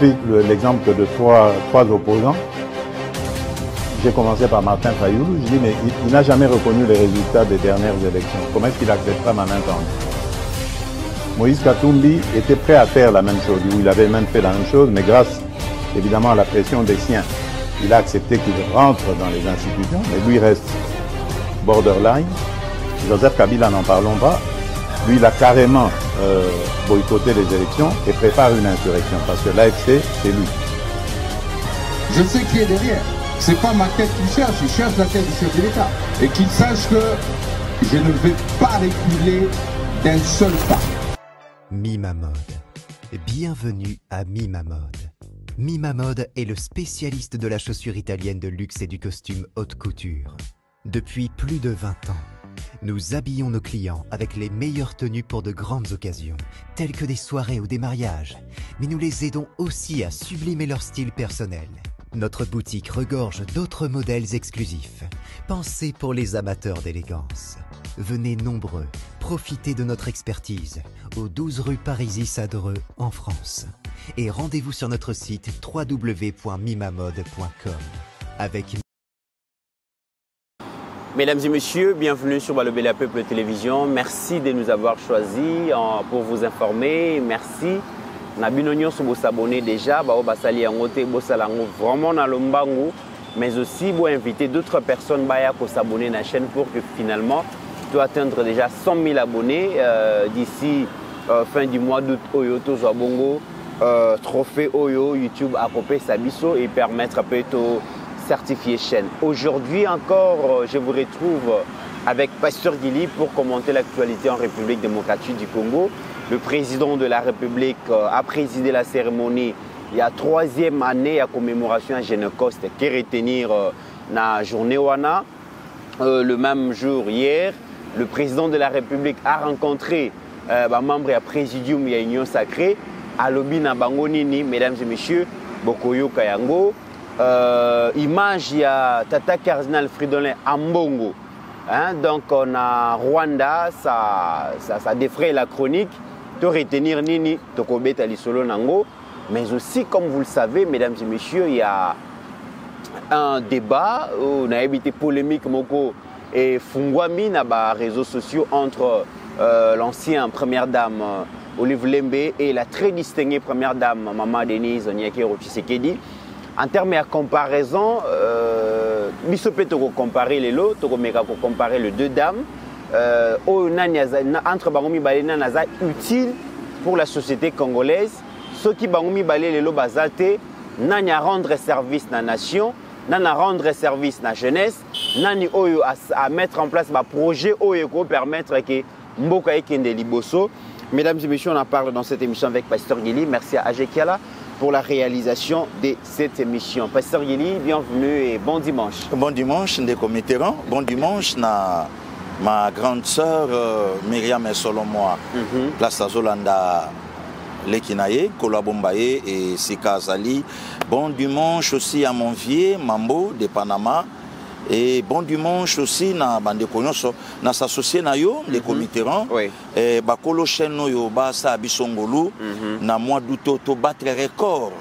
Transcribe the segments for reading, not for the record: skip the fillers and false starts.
pris l'exemple de trois opposants. J'ai commencé par Martin Fayoulou. Je dis, mais il n'a jamais reconnu les résultats des dernières élections. Comment est-ce qu'il acceptera ma main tendue? Moïse Katumbi était prêt à faire la même chose. Il avait même fait la même chose, mais grâce évidemment à la pression des siens, il a accepté qu'il rentre dans les institutions, mais lui reste borderline. Joseph Kabila, n'en parlons pas. Lui, il a carrément boycotté les élections et prépare une insurrection, parce que l'AFC, c'est lui. Je sais qui est derrière. C'est pas ma tête qu'il cherche, il cherche la tête du chef de l'État. Et qu'il sache que je ne vais pas reculer d'un seul pas. Mima Mode. Bienvenue à Mima Mode. Mima Mode est le spécialiste de la chaussure italienne de luxe et du costume haute couture. Depuis plus de 20 ans, nous habillons nos clients avec les meilleures tenues pour de grandes occasions, telles que des soirées ou des mariages, mais nous les aidons aussi à sublimer leur style personnel. Notre boutique regorge d'autres modèles exclusifs, pensés pour les amateurs d'élégance. Venez nombreux, profitez de notre expertise au 12 rue Parisis-Sadreux en France. Et rendez-vous sur notre site www.mimamode.com. Avec Mesdames et messieurs, bienvenue sur Balobela Peuple Télévision. Merci de nous avoir choisis pour vous informer. Merci. Nabinonyo sur vous abonner déjà, basali angote bosalango vraiment dans le mbangu, mais aussi pour inviter d'autres personnes pour s'abonner à la chaîne pour que finalement tu atteindre déjà 100 000 abonnés d'ici fin du mois d'août. Oyo Tozo Bongo trophée Oyo YouTube à Popé Sabiso et permettre un peu de certifier chaîne. Aujourd'hui encore, je vous retrouve avec Pasteur Guili pour commenter l'actualité en République démocratique du Congo. Le président de la République a présidé la cérémonie. Il y a 3e année à commémoration à Génocoste qui retenir la journée Wana. Le même jour, hier, le président de la République a rencontré membre du présidium de l'Union sacrée à Lobina Bangonini, mesdames et messieurs, Bokoyo Kayango. Image, il y a Tata Cardinal Fridolin Ambongo. Hein, donc on a Rwanda, ça défraie la chronique. De retenir Nini, Tokobeta Lisolo Nango. Mais aussi, comme vous le savez, mesdames et messieurs, il y a un débat, on a évité polémique Moko et Fungwami dans les réseaux sociaux entre l'ancienne première dame Olive Lembe et la très distinguée première dame Maman Denise Onyekero Tshisekedi. En termes de comparaison, nous pouvons comparer les lots, nous pouvons comparer les deux dames. Entre Bangomi Balé naza utile pour la société congolaise. Ceux qui Bangomi Balé les lots bazate n'ont rendre service à la nation, n'ont rendre service à la jeunesse, n'ont à mettre en place un projet pour permettre que Mboka Ekende Liboso. Mesdames et messieurs, on en parle dans cette émission avec Pasteur Guili. Merci à Ajekiala pour la réalisation de cette émission. Pasteur Guili, bienvenue et bon dimanche. Bon dimanche, Ndeko Mitterrand. Bon dimanche, ma grande sœur Myriam Solomoa, place à Zolanda Lekinaye, Kolabombaye et Sika Azali. Bon dimanche aussi à mon vieux Mambo de Panama. Et bon dimanche aussi na bande konyoso na s'associer na yo les Mitterrand. Et bakolo chaîne yo ba sa bisongolu na mois d'août to battre record.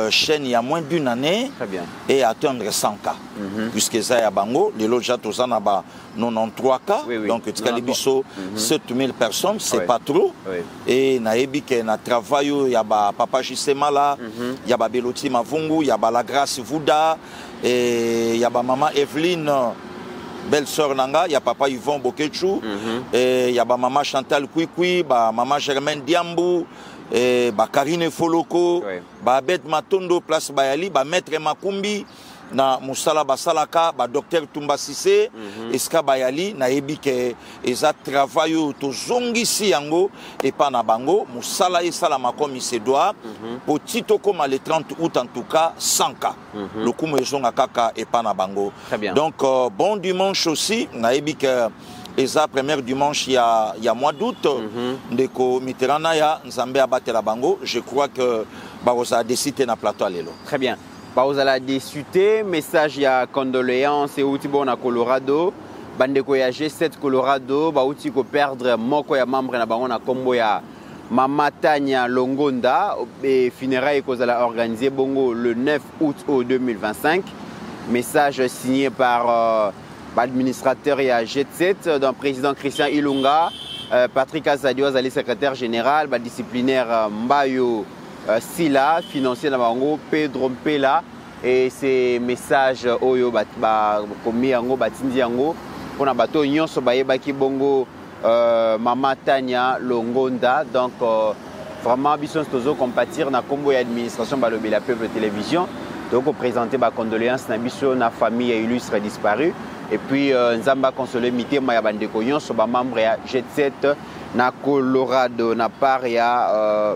Chaîne il y a moins d'une année. Très bien. Et atteindre 100 cas. Puisque ça y a bango, les loges tous en a 93 cas. Donc tu as 7000 personnes, c'est pas trop. Et na ebike na travail il y a papa Jisemala, il y a Beloti Mavungu, il y a la Grâce Vouda et il y a maman Evelyne belle sœur Nanga, il y a papa Yvon Bokechu et il y a maman Chantal Kwikwi, maman Germaine Diambou. Karine Foloko, Abed Matondo, place Bayali, Maître Makumbi, na Moussala Basalaka, Docteur Toumba Sissé, Eska Bayali, na Ebike, Eza travail to zongi si yango, et pas na bango, Moussala et Salama comme il se doit, pour Tito comme le 30 août en tout cas, 100 cas. Le coup, à Kaka et pas na bango. Donc, bon dimanche aussi, na Ebike. Et ça, premier dimanche, il y a mois d'août, Ndeko Mitterrand Nzambe abate la bango. Je crois que Barosa a décidé dans le plateau à l'élo. Très bien. Barosa a décidé, message il y a condoléances et outils bon à Colorado. Bandeko ya G7 Colorado, ba outil ko perdre moko ya membre na bango na combo ya Mama Tanya Longonda et funérailles kozala organisé bongo le 9 août 2025. Message signé par l'administrateur et à Jet7, donc président Christian Ilunga, Patrick Azadio, secrétaire général, disciplinaire Mbayo Sila, financier Nabango, Pedro Mpela, et ces messages Oyo Komi Yango, Batindi Yango, pour na bato nyonso bayebaki bongo Mama Tanya Longonda, donc vraiment biso tozo compatir na kombo ya administration balobi la peuple télévision, donc présenter ba condoléances na biso na famille illustre disparu. Et puis, Nzamba consolé mité maya bandeko nyonso ba membre ya Jet7 na Colorado na part ya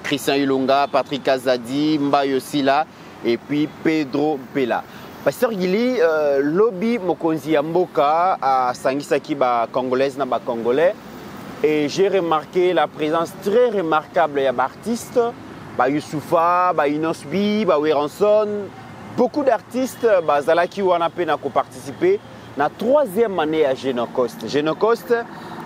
Christian Ilunga, Patrick Azadi, Mbayo Sila et puis Pedro Pela. Pasteur Gili lobby mokonzi ya mboka a sangisaki ba congolaise na ba congolais et j'ai remarqué la présence très remarquable ya ba artistes, ba Youssoufa, ba Inosbi, ba Weranson. Beaucoup d'artistes bazalaki wana pe na ko participer na 3e année à Genocost. Genocost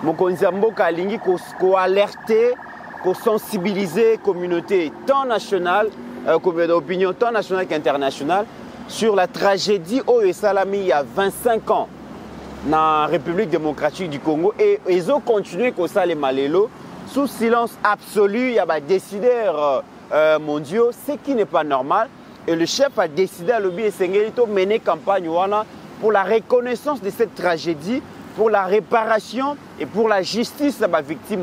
mokonzi mboka alingi ko alerter, ko sensibiliser communauté tant nationale d'opinion tant nationale qu'internationale sur la tragédie au Salami il y a 25 ans na République démocratique du Congo et ils ont continué ko sale malelo sous silence absolu. Il y a des décideurs mondiaux, ce qui n'est pas normal. Et le chef a décidé à l'objet de mener campagne pour la reconnaissance de cette tragédie, pour la réparation et pour la justice de la victime.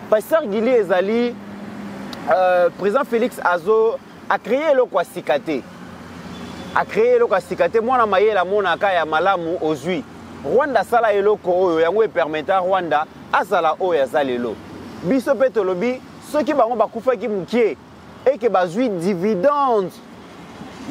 Pasteur Gili Ezali, président Félix Azo a créé le Kwasikaté. A créé le Kwasikaté. Moi, je suis monaka ya malamu ozui. Rwanda sala eloko oyo yango permettra Rwanda asala oyo azalelo. Biso peto lobi soki bango bakufa ki mukie. Et que bazui dividende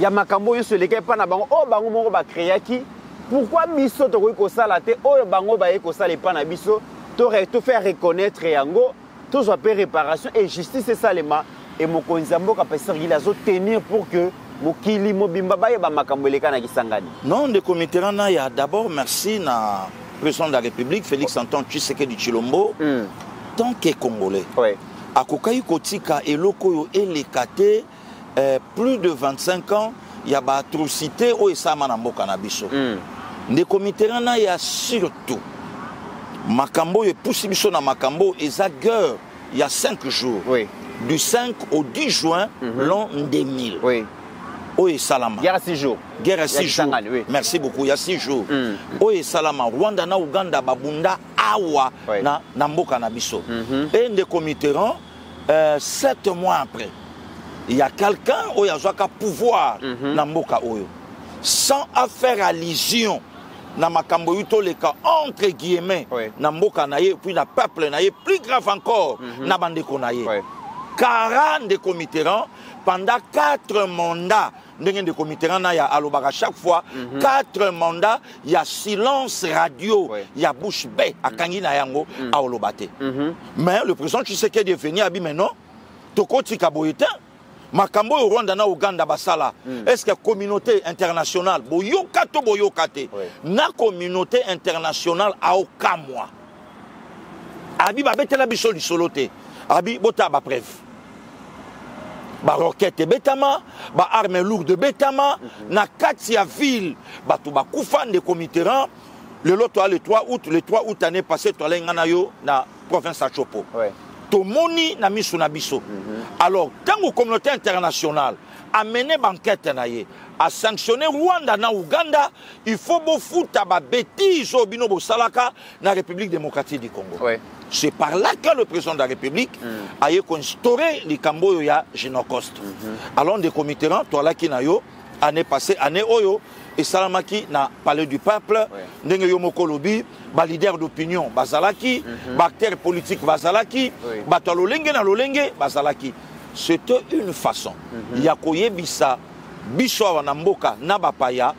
ya makambo yo sur lesquels pas na bango o bango moko ba créaki pourquoi biso to ko sala te o bango ba ko sala pa na biso to faire reconnaître yango to soit pe réparation et justice c'est ça lema et mokonzi mboka pasteur il a zo tenir pour que mokili mobimba ba ba makambo leka na kisangani. Non de comité na ya d'abord merci na président de la République Félix Antoine Tshisekedi Tshilombo tant que congolais. Ouais. Akokai kotika eloko yo elekate plus de 25 ans il y a ba atrocité o esama na mboka na biso. Ne comité na ya surtout makambo yo pousi biso na makambo eza guerre il y a 5 jours. Oui. Du 5 au 10 juin l'an 2000. Oui. O esalama. Guerre à 6 jours. Guerre à 6 jours. Oui. Merci beaucoup. Il y a 6 jours. O esalama Rwanda na Uganda babunda awa na mboka na biso. Et de comité 7 mois après, il y a quelqu'un qui a un pouvoir dans Mboka Oyo. Sans faire allusion dans Makambo Yuto le cas entre guillemets dans Mboka Naye, puis dans le peuple Naye, plus grave encore dans Bandeko Naye. 40 de comités pendant 4 mandats. De comités à chaque fois 4 mandats, il y a silence radio, il y a bouche bée à Kangina Yango à Olobate. Mais le président Tshisekedi est venu à non, Tokoti Kaboyeta, Makambo au Rwanda na Uganda basala. Est-ce que la communauté internationale, boyokato boyokate, na communauté internationale a aucun mois. Abi babete la biso lisolote, abi bota ba preuve. Ba roquette betama, ba armes lourdes betama, na katia ville, ba to ba kufan de comiteran, le 3 août année passée to alengana yo na province à Chopo. To moni na miso na biso. Alors, tant que communauté internationale a mené banquette naye, a sanctionné Rwanda na Uganda, il faut beau foutre ba bêtise au bino bo salaka na République démocratique du Congo. C'est par là que le président de la République a instauré les Camboyo ya Genocost. Alors des comités toi là qui na yo année passée année oyo et Salamaki na palais du peuple ndenge yo mokolobi ba leader d'opinion bazalaki ba acteur politique bazalaki ba to lolenge na lolenge bazalaki. C'était une façon ya koyebisa biso na mboka na bapaya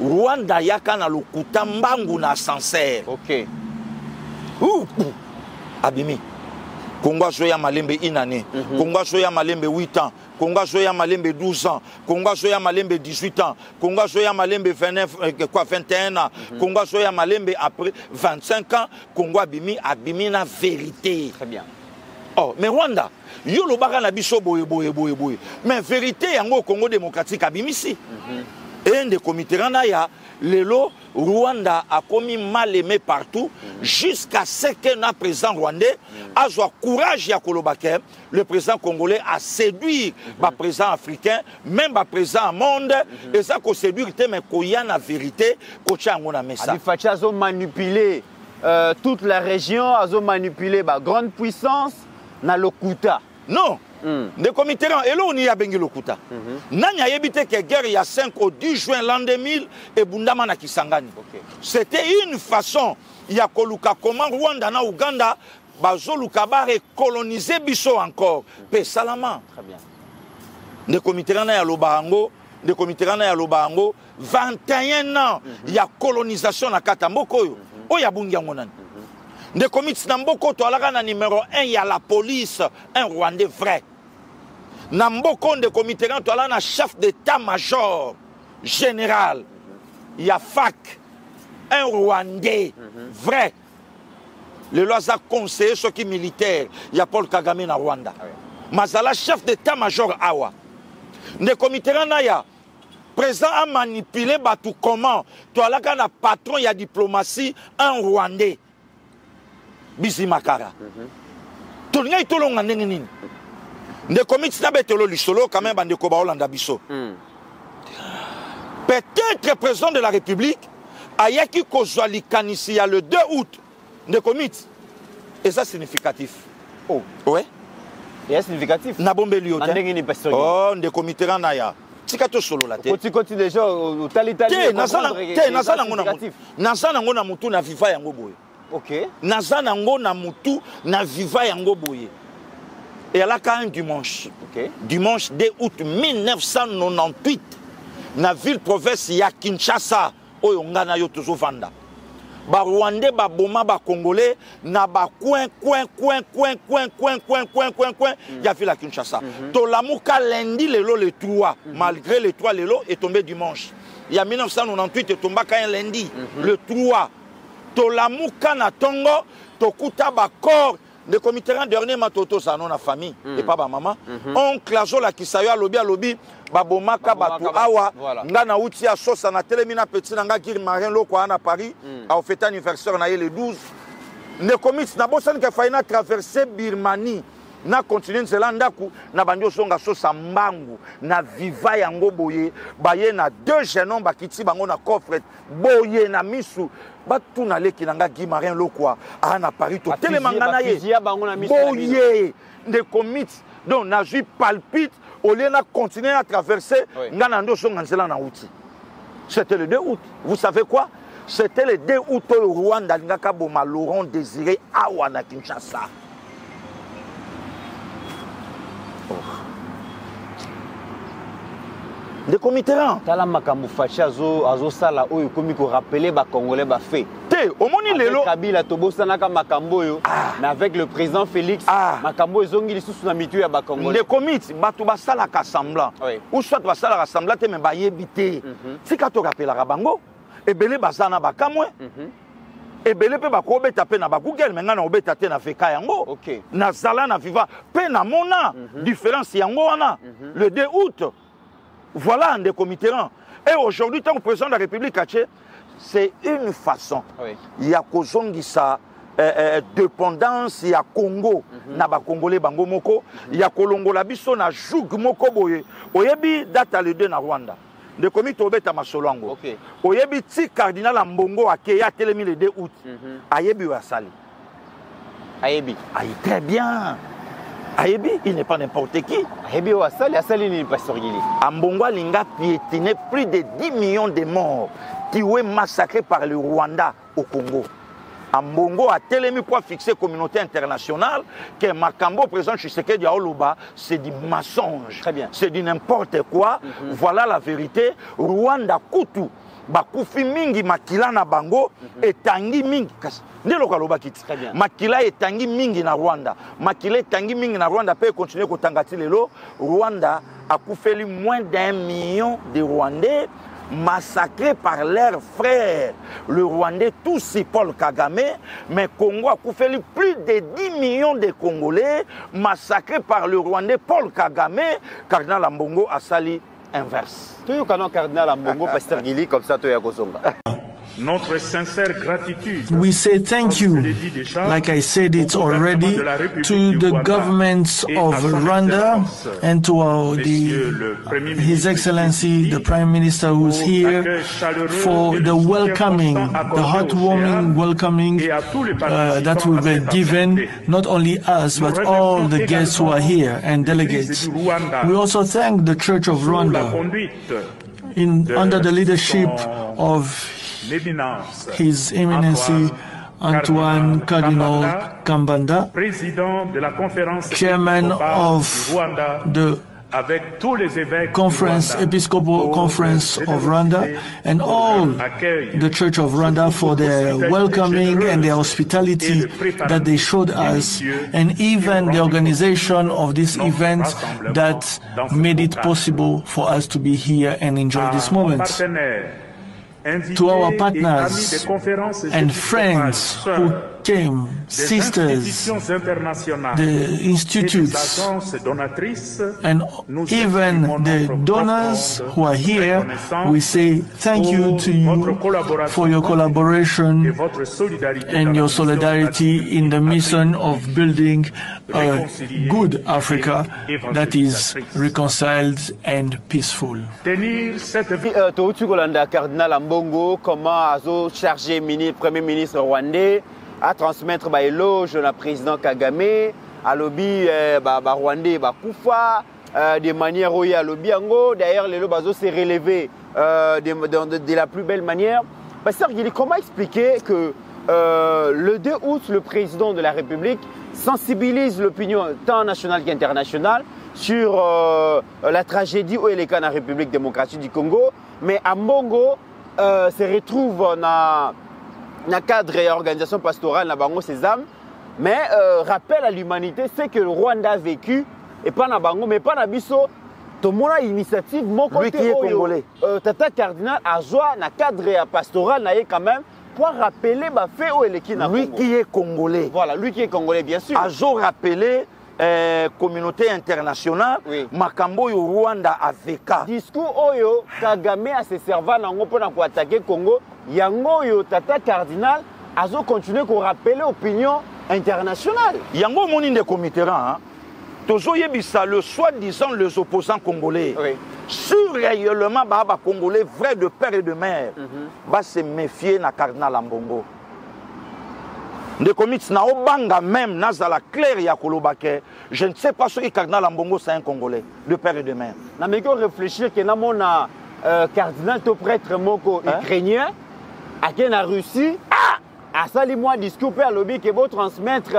Rwanda yaka na lokuta mbangu na ascenseur. OK. Abimi. Congo Soya Malembe une année. Congo Soya Malembe 8 ans. Congo Soya Malembe 12 ans. Congo Soya Malembe 18 ans. Congo Soya Malembe 21 ans. Congo Soya Malembe après 25 ans. Congo Abimi na vérité. Très bien. Oh, mais Rwanda, yo lo baka na biso boye. Mais vérité yango Congo démocratique abimisi. Et de comiterana ya lelo Rwanda a commis mal aimé partout jusqu'à ce qu'un président rwandais a eu courage ya kolobake le président congolais a séduit le président africain même le président monde et ça ko séduire mais koya na vérité ko tchango na mesa Abifachi a manipulé toute la région, a manipulé la grande puissance na lokuta. Non. De comiterans, et là on y a bengi lokuta. Nanya yebite que guerre il y a 5 au 10 juin l'an 2000 et Bundama na Kisangani. C'était une façon, il y a koluka comment Rwanda na Uganda, bazoluka ba recoloniser biso encore. Pe salama. Très bien. De comiterans na ya lobango, de comiterans na ya lobango, 21 ans, il y a colonisation na Katamboko yo. Oya bungi ngonani. De comités Namboko, tu as la numéro 1, il y a la police, un Rwandais vrai. Namboko, de comités, tu as la chef d'état-major général. Il y a FAC, un Rwandais vrai. Le loisir conseiller, ceux qui militaires, il y a Paul Kagame na Rwanda. Mazala, chef d'état-major Awa. De comités, il y a président a manipulé tout comment. Tu as la patron, il y a diplomatie, un Rwandais. Bisi Makara. Tolinga itolonga ndenge nini. Nde komiti na betelo lisolo quand même bande ko ba Hollanda biso. Peut-être président de la République ayaki kozwa likanisi ya le 2 août nde komiti. Et ça significatif. Oh, ouais. Et significatif. Na bombeli yo. Ndenge ni pasteur. Oh, nde komiti rana ya. Tika to solo la te. Koti déjà au talitali. Nazana ngona mutu na viva yango boye. Ok. Nazana ngona mutu na viva yango boye. Et elle a quand un dimanche. Ok. Dimanche 2 août 1998 na ville province ya Kinshasa oyo ngana yo tozo vanda. Ba Rwandais ba boma ba Congolais na ba coin ya ville à Kinshasa. To lamuka lundi lelo le 3 malgré le 3 lelo est tombé dimanche. Il y a 1998 est tombé quand lundi le 3 to lamuka na tongo to kuta ba corps de comité dernier matoto ça non la famille et pas ba maman oncle azo la kisayo alobi babomaka batu awa nga na uti ya sosa na telemina petit nga kiri marin loko na Paris a fêter anniversaire na le 12 ne comité na bosani ke faina traverser Birmanie na continent Zelanda ku na bandio songa sosa mbangu na viva yango boye baye na 2 jeunes bakiti bango na coffre boye na misu batu na leki nanga Guimarin lokwa a na Paris to telemanga na ye boye de commit donc na ju palpite au lieu na continuer à traverser nga na ndo songa nzela na outi. C'était le 2 août. Vous savez quoi? C'était le 2 août au Rwanda ngaka boma Laurent Désiré awa na Kinshasa. De comiterans. Tala makambu fachi azo sala oyo komi ko rappeler ba Congolais ba fait. Te omoni lelo Kabila tobosa naka makambo yo na avec le président Félix makambo ezongi lisusu na mitu ya ba Congolais. De comité batu ba sala ka semblant. Ou soit ba sala ka semblant te me ba yebité. Tika to rappelera bango ebele bazana ba kamwe. Ebele pe ba ko beta pe na ba Google menga na obeta te na feka yango. OK. Na zala na viva pe na mona différence yango wana le 2 août. Voilà un des comités. Et aujourd'hui, tant que président de la République, c'est une façon. Il y a Kozongisa dépendance, il y a Congo, Naba Congolais Bango Moko, il y a Kolongola Biso, na Joug Moko Boye. Oyebi data le 2 na Rwanda. Le comité Obeta Masolongo. Oyebi ti cardinal Mbongo a Keya Telemi le 2 août. Ayebi Wasali. Ayebi. Aïe, très bien. Ayebi, il n'est pas n'importe qui. Ayebi Asali n'est pas sorgili. Ambongo Linga piétiné plus de 10 millions de morts qui ont été massacrés par le Rwanda au Congo. Ambongo a tellement pour fixer la communauté internationale que Makambo, président Tshisekedi Oluba, c'est du mensonge. Très bien. C'est du n'importe quoi. Voilà la vérité. Rwanda Kutu, Bakufi Mingi Makila na Bango, et Tangi Mingi. Très bien. Makila et Tangi Mingi na Rwanda. Makila et Tangi Mingi na Rwanda peut continuer à Tangati Lelo. Rwanda a coupé moins d'1 million de Rwandais. massacrés par leurs frères. Le Rwandais, tous c'est Paul Kagame, mais Congo a fait plus de 10 millions de Congolais massacrés par le Rwandais Paul Kagame. Cardinal Ambongo a sali inverse. Tu es le cardinal Ambongo, pasteur Gili, comme ça, tu es à Gozonga. Notre sincère gratitude. We say thank you, like I said it already, to the governments of Rwanda and to His Excellency, the Prime Minister who's here, for the welcoming, the heartwarming welcoming that we've been given, not only us, but all the guests who are here and delegates. We also thank the Church of Rwanda under the leadership of His Eminency Antoine Cardinal Kambanda, Chairman of the Episcopal Conference of Rwanda, and all the Church of Rwanda for their welcoming and their hospitality that they showed us, and even the organization of this event that made it possible for us to be here and enjoy this moment. To our partners and friends who came, sisters, the institutes, and even the donors who are here, we say thank you to you for your collaboration and your solidarity in the mission of building a good Africa that is reconciled and peaceful. Cardinal Ambongo, comment a chargé Premier ministre rwandais à transmettre l'éloge à président Kagame, à lobby rwandais Koufa, de manière où il y a lobby ango. D'ailleurs, les lobbies s'est relevé de la plus belle manière. Pasteur Gili, comment expliquer que le 2 août, le président de la République sensibilise l'opinion tant nationale qu'internationale sur la tragédie où elle est dans la République démocratique du Congo, mais Ambongo se retrouve dans le cadre et organisation pastorale na bango Sésame, mais rappelle à l'humanité ce que le Rwanda a vécu, et pas na bango, mais pas na biso, tout le monde a initiative, mon côté, lui qui est congolais. Tata Cardinal a joué dans le cadre et pastoral quand même, pour rappeler bah, fait où elle est qui na lui Congo. Qui est congolais. Voilà, lui qui est congolais, bien sûr. A joué rappeler communauté internationale, oui. Makambo yo Rwanda AVK. Discours oyo Kagame a se serva nango pour attaquer Congo. Yango yo Tata Cardinal azo continuer à rappeler l'opinion internationale. Yango moni de Comiteran, toujours yebisa le soi-disant les opposants congolais. Oui. Sur réellement baba congolais vrai de père et de mère, va se méfier na Cardinal Ambongo. De comités na obanga même nazala clair ya kolobake, je ne sais pas ce que Cardinal Ambongo c'est un Congolais de père et de mère. Na mais qu'on réfléchir que na mona cardinal to prêtre moko ukrainien à la Russie à sali moi discours à lobby que vous transmettre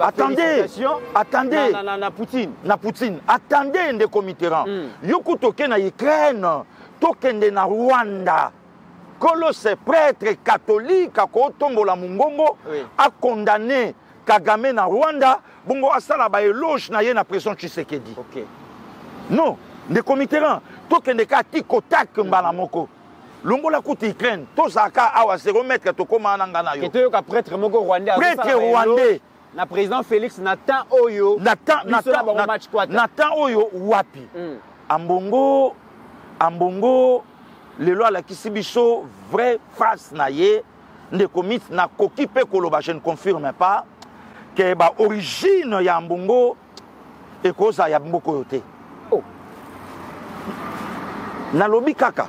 attendez na Poutine. Na Poutine. Attendez de Comiteran. Yoku toke na Ukraine, tokende na Rwanda. Colosse prêtre catholique à Kotombola Mungongo a condamné Kagame na Rwanda, bongo asala ba éloge na ye na président Tshisekedi. OK. Non, de Comiteran, tokende ka tikotak mbala moko. Longola kuti Ukraine, tozaka awa se remettre to koma na ngana yo. Keto ka prêtre moko rwandais. Prêtre rwandais. Na président Félix Nathan Oyo. Nathan Oyo wapi. Ambongo le loi la kisibiso vrai face na ye ne commit na koki pe koloba, je ne confirme pas que ba origine ya Ambongo e koza ya mboko yote. Oh. Na lobi kaka.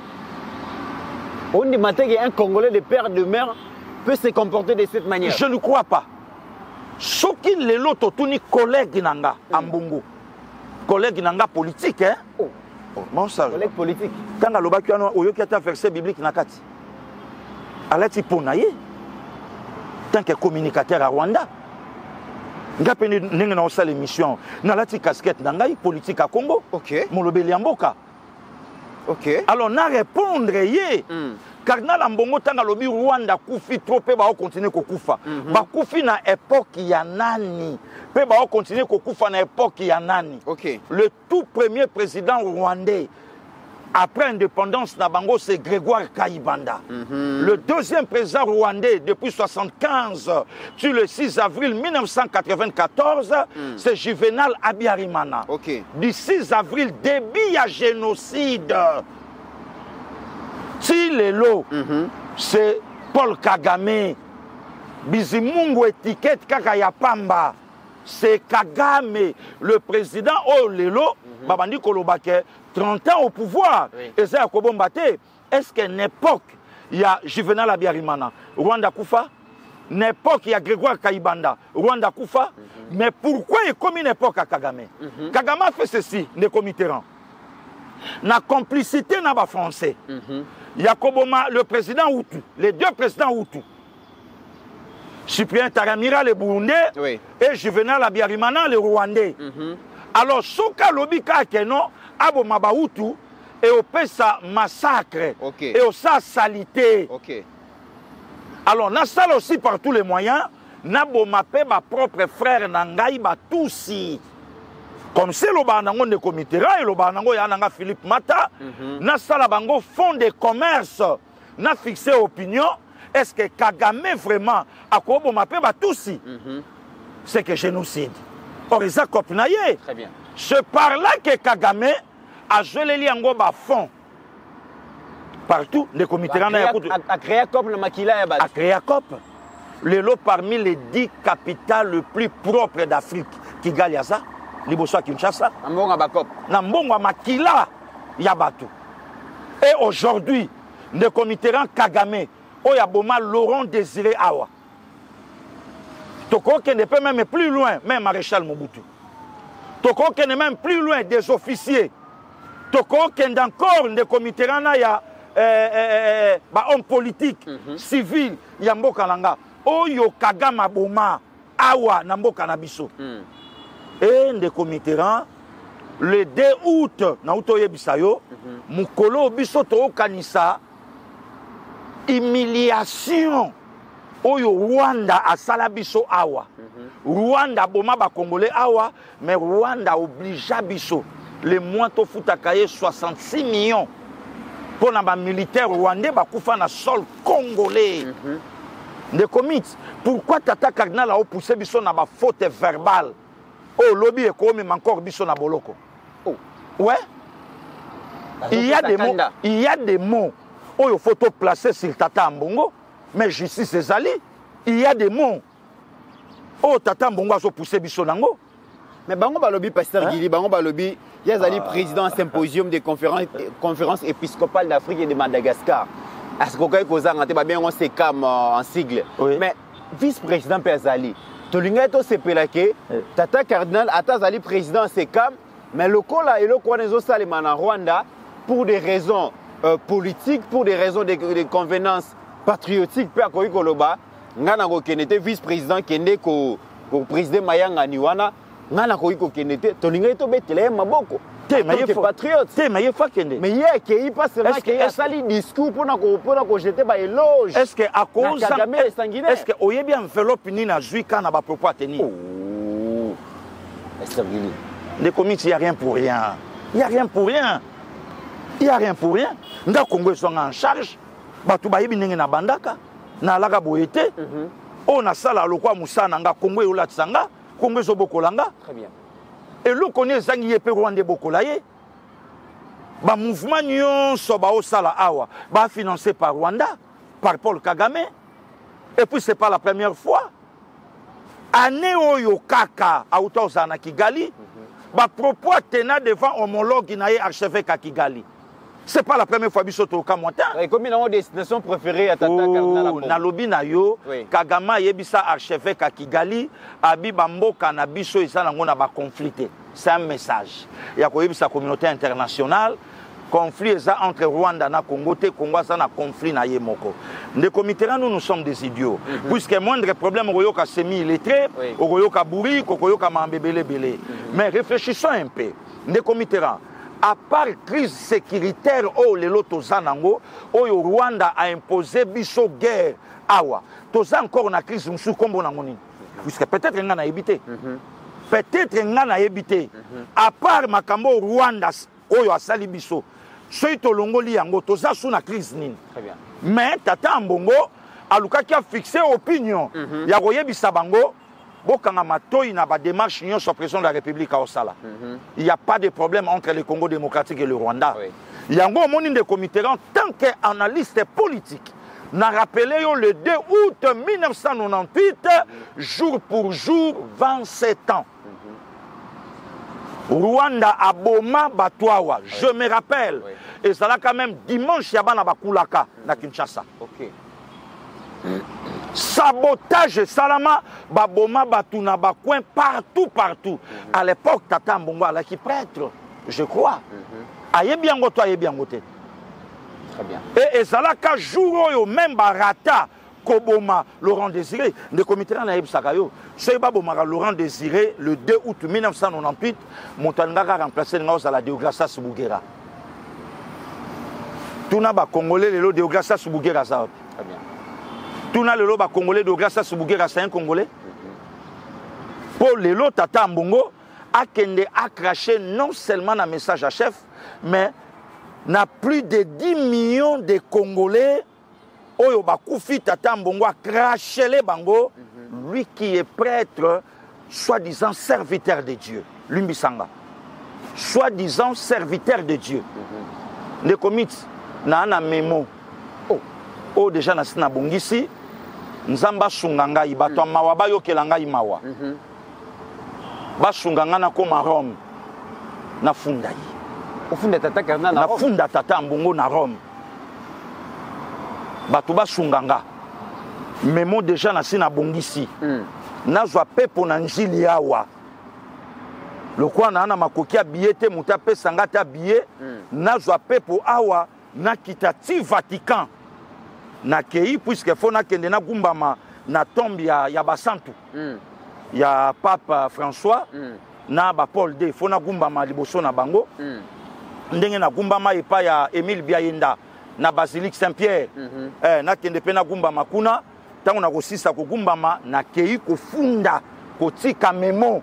On dit maintenant qu'un Congolais de père de mère peut se comporter de cette manière. Je ne crois pas. Soki le loto tuni collègue nanga Ambongo. Collègue nanga politique hein. Oh. Bon ça. Collègue politique. Quand la loba kiano oyoki ata verset biblique nakati. Alati ponaye. Tant que communicateur à Rwanda. Ngapeni ninga na osala émission. Na lati casquette nangai politique à Congo. OK. Molobeli amboka. OK. Alors na répondre yé. Cardinal Ambongo tanga lobi Rwanda kufi trop pe ba continuer ko kufa. Ba kufi na époque ya nani. Pe ba continuer ko kufa na époque ya nani. OK. Le tout premier président rwandais après l'indépendance Nabango, c'est Grégoire Kayibanda. Le deuxième président rwandais depuis 1975, sur le 6 avril 1994, c'est Juvenal Habyarimana. Du 6 avril, début à génocide. Si les lots, c'est Paul Kagame. Bizimungu étiquette Kakaya Pamba. C'est Kagame, le président. Oh, Lelo, Babandi Kolobake, 30 ans au pouvoir. Et c'est à Kobombate. Est-ce qu'à une époque, il y a Juvenal Habyarimana, Rwanda Koufa? Une époque, il y a Grégoire Kayibanda, Rwanda Koufa? Mais pourquoi il y a comme une époque à Kagame? Kagame a fait ceci, ne Mitterrand. La complicité n'a pas français. Il y a Koboma, le président Hutu, les deux présidents Hutu. Cyprien Taramira, le Burundais, et Juvenal Habyarimana, le Rwandais. Alors, Soka Lobika Keno, Abo Mabahutu, et au Pesa massacre, et au Sa salité. Alors, na salle aussi par tous les moyens, Nabo Mapé, ma propre frère Nangaï, Batoussi. Comme c'est le Banango de Comitera, et le Banango Yananga Philippe Mata, na salle Bango fond de commerce, na fixé opinion. Est-ce que Kagame vraiment a Kobo Mapé Batoussi? C'est que génocide. Or, ils ont copié. Très bien. C'est par là que Kagame a gelé les Angoba fond. Partout, les comités a créé COP le Makila et a créé COP. Le lot parmi les 10 capitales les plus propres d'Afrique. Kigali Yaza, Liboso Kinshasa. Nambonga Bakop. Nambonga Makila Yabatu. Et aujourd'hui, les comités Kagame, Oyaboma Laurent Désiré Awa. Toko qui ne peut même plus loin, même Maréchal Mobutu. Toko qui n'est même plus loin des officiers. Toko qui est encore des comités homme politique, civil, Yamboka Langa. Oyo Kagama Boma, Awa, Namboka Nabiso. Et des comités, le 2 août, Naoto Yebisayo, Mukolo Biso Toko Kanisa, humiliation. Oyo Rwanda a Salabiso Awa. Rwanda Boma ba Congolais Awa, mais Rwanda obligea Biso. Les mois to futakaye 66 millions. Pour les militaires rwandais, ils na sol congolais. Des comités. Pourquoi Tata Cardinal a poussé Bisso na ba faute verbale? Oh, lobby est comme encore Bisso na boloko. Ouais. Il y a des mots. Oh, il faut placer sur Tata Mbongo. Mais justice c'est Ali. Il y a des mots. Oh, Tata Mbongo a poussé Bisso nango. Mais Bango Balobi, Pasteur Guili, Bango Balobi, il y a un président symposium des conférences épiscopales d'Afrique et de Madagascar. Est-ce qu'on a bien on s'est en sigle? Mais vice-président Perzali, Tolingato Sepelake, Tata Cardinal, Atazali président Sekam, mais le Kola et le Kwanezo Saleman en Rwanda, pour des raisons politiques, pour des raisons de convenance patriotique, Père Koloba, Nganango Kenete, vice-président Kende, président Mayanga Niwana. Nana koiko kenete tolinga to betele maboko te maye patriote te maye fa kende mais hier que il passe là que il sali discours pour na jeter ba éloge est-ce que à cause est-ce que oyebi enveloppe ni na jui kana ba propos tenir est-ce que les comités il y a rien pour rien il y a rien pour rien il y a rien pour rien nda Congo sont en charge batu ba yebi ndenge na bandaka na alaka boyete on a sala lokwa musana nga Congo yo la tsanga Congo Bokolanga. Très bien. Et le connaît Zangiye Rwanda Bokolaye. Ba mouvement nyon soba au sala awa. Ba financé par Rwanda, par Paul Kagame. Et puis c'est pas la première fois. Année oyo kaka a Outozana Kigali. Ba propos tena devant homologue naie archevêque à Kigali. C'est pas la première fois bisoto Kamonta. Et comme il a une destination préférée à Tata Cardinal. Na lobi na yo, Kagama yebisa archevêque à Kigali, abi bamboka na biso isana ngona ba conflité. C'est un message. Il y a yebisa communauté internationale, conflit entre Rwanda na Congo, Congo ça na conflit na yemoko. Les comités nous sommes des idiots. Puisque moindre problème oyoka semi-illettré, oyoka bourri, oyoka mambebele belé. Mais réfléchissons un peu. Les comités à part crise sécuritaire, les lotos zanango, le Rwanda a imposé biso guerre. Awa, toza encore na crise msou kombo na ngoni. Puisque peut-être nga na évité. Peut-être nga na évité. À part makambo Rwanda, oyo asali biso. soki tolongoli yango toza sous na crise nini. Très bien. Mais tata mbongo alukaki a fixé opinion ya koyebisa bango bokanga matoi na ba démarche union sur président de la République à Osala. Il n'y a pas de problème entre le Congo démocratique et le Rwanda. Yango moni de comité en tant qu'analyste politique n'a rappelé le 2 août 1998 jour pour jour 27 ans. Rwanda aboma batwawa, je me rappelle. Et ça là quand même dimanche yaba na bakulaka na Kinshasa. OK. Sabotage salama baboma batuna bakouin partout. À l'époque tata mbongo ala qui prêtre, je crois. Ayebiango to ayebiango te. Très bien. Et ça là ka jour yo même barata Koboma Laurent Désiré, le comité na Sakayo, c'est Baboma Laurent Désiré le 2 août 1998, Montanga a remplacé à la Deograssa Soubougera. Tout n'a pas congolais le Deograssa Soubougera ça. Très bien. Tout n'a le ba congolais Deograssa Soubougera c'est un congolais. Pour le lot Tata Mbongo a kende a craché non seulement un message à chef, mais n'a plus de 10 millions de Congolais. Oyo bakufi tata mbongo a craché les bango, lui qui est prêtre, soi-disant serviteur de Dieu, Lumbisanga, soi-disant serviteur de Dieu. Les comités, na ana memo, oh déjà na sina bongisi, nzamba sunganga ibato mawa ba yokelanga imawa, ba sunganga na koma Rome, na funda yi, au fond de tata Karna na funda tata mbongo na Rome. Batuba sunganga memo déjà na sina bongisi nazwa pepo na njili yawa lokwa na ana makoki abiyete muta pesa ngata biye nazwa pepo awa na kitati Vatican na kei puisque fona kende na gumbama na tombe ya basantu ya Papa François na ba Paul II fona gumbama liboso na bango ndenge na gumbama epa ya Émile Biayenda na Basilique Saint-Pierre na kende pe na gumba makuna tango na kosisa ko gumbama na kei ko funda ko tika memo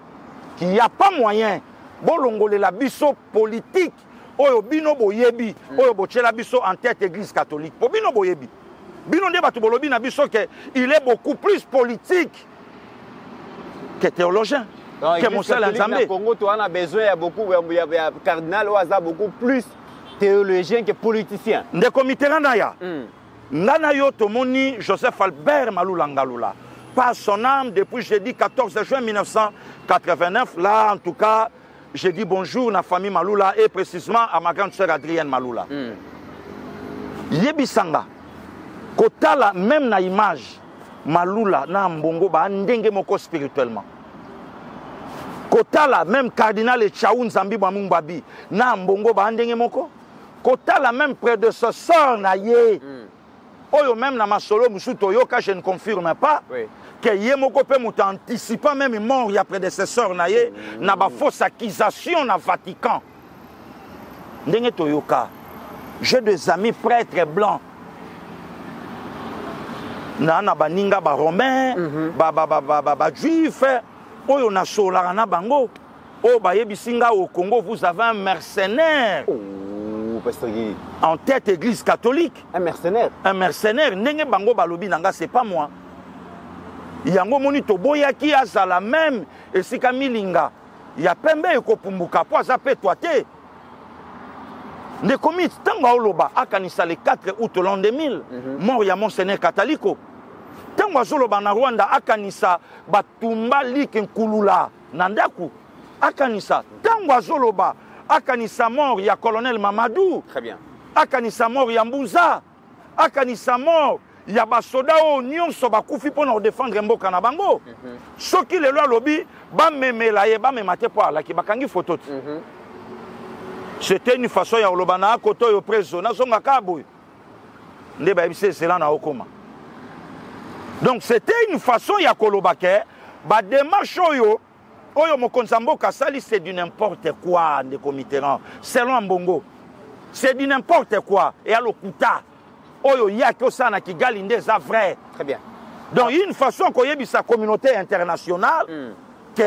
qui a pas moyen bolongole la biso politique oyo bino boyebi oyo bochela biso en tête église catholique po bino boyebi bino nde batu bolobi na biso que il est beaucoup plus politique que théologien que mon seul ensemble. Congo tu as besoin ya beaucoup ya cardinal ou aza beaucoup plus théologien que politicien. Nde comité naya. Ngana yo tomoni Joseph Albert Malula Ngalula. Par son âme depuis jeudi 14 juin 1989. Là en tout cas, j'ai dit bonjour à la famille Malula et précisément à ma grande sœur Adrienne Malula. Yebisanga. Kotala même na image Malula na mbongo ba ndenge moko spirituellement. Kotala même cardinal Tchaoun Zambi Bamumbabi na mbongo ba ndenge moko. Kotala même prédécesseur na ye. Oyo même na masolo musuto yoka je ne confirme pas que ye moko pe muta anticipant même mort ya prédécesseur na ye na ba fausse accusation na Vatican. Ndenge toyoka. J'ai des amis prêtres blancs. Na baninga ba romain, ba juif, oyo na solara na bango. Oh ba yebisinga au Congo vous avez un mercenaire. En tête église catholique. Un mercenaire. Un mercenaire. Nenge bango balobi nanga c'est pas moi. Yango moni to boyaki azala même et sika milinga. Ya pembe ekopumbuka po azape toate. Ne commis tango oloba akanisa le 4 août l'an 2000 mort ya monseigneur Kataliko. Tango azoloba na Rwanda akanisa batumba lik nkulula nandaku akanisa tango azoloba akanisa mort ya colonel Mamadou. Très bien. Akanisa mort ya Mbouza. Akanisa mort ya basoda o nyonso bakufi pona défendre mboka na bango. Soki le loi lobi ba memela ye ba memate po ala ki bakangi photo. C'était une façon ya olobana koto yo preso na songa kaboy. Nde ba bise cela na okoma. Donc c'était une façon ya kolobake ba démarche oyo oyo mokonza mboka sali c'est du n'importe quoi de committerant selon Mbongo. C'est du n'importe quoi et à l'okuta oyo yaki osana Kigali nde za vrai. Très bien. Donc une façon qu'on yebi sa communauté internationale que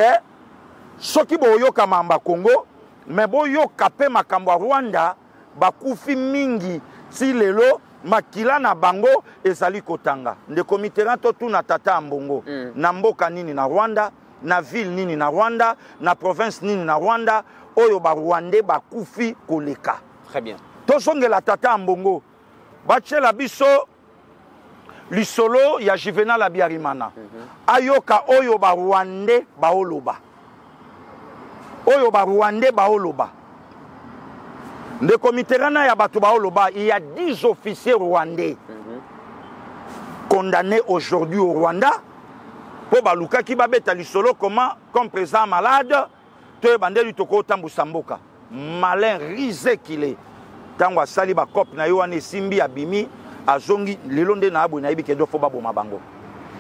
soki boyo kamamba Congo mais boyo kapé makambo Rwanda bakufi mingi si lelo makila na bango ezali kotanga ndeko Mitterrand to tuna tata mbongo na mboka nini na Rwanda na ville nini na Rwanda na province nini na Rwanda oyo ba Rwandais bakufi koleka. Très bien. To songela tata mbongo bachela biso lisolo ya Juvenal Abiyarimana ayoka oyo ba Rwandais baoloba ndeko Mitterrand ya bato baoloba il y a 10 officiers rwandais condamnés aujourd'hui au Rwanda pour baluka ki babeta lisolo comme président malade te bandeli toko tambusa mboka malin risé qu'il est tango asali ba cop na yo ane simbi abimi azongi lelo nde na abo na ibike do fo baboma bango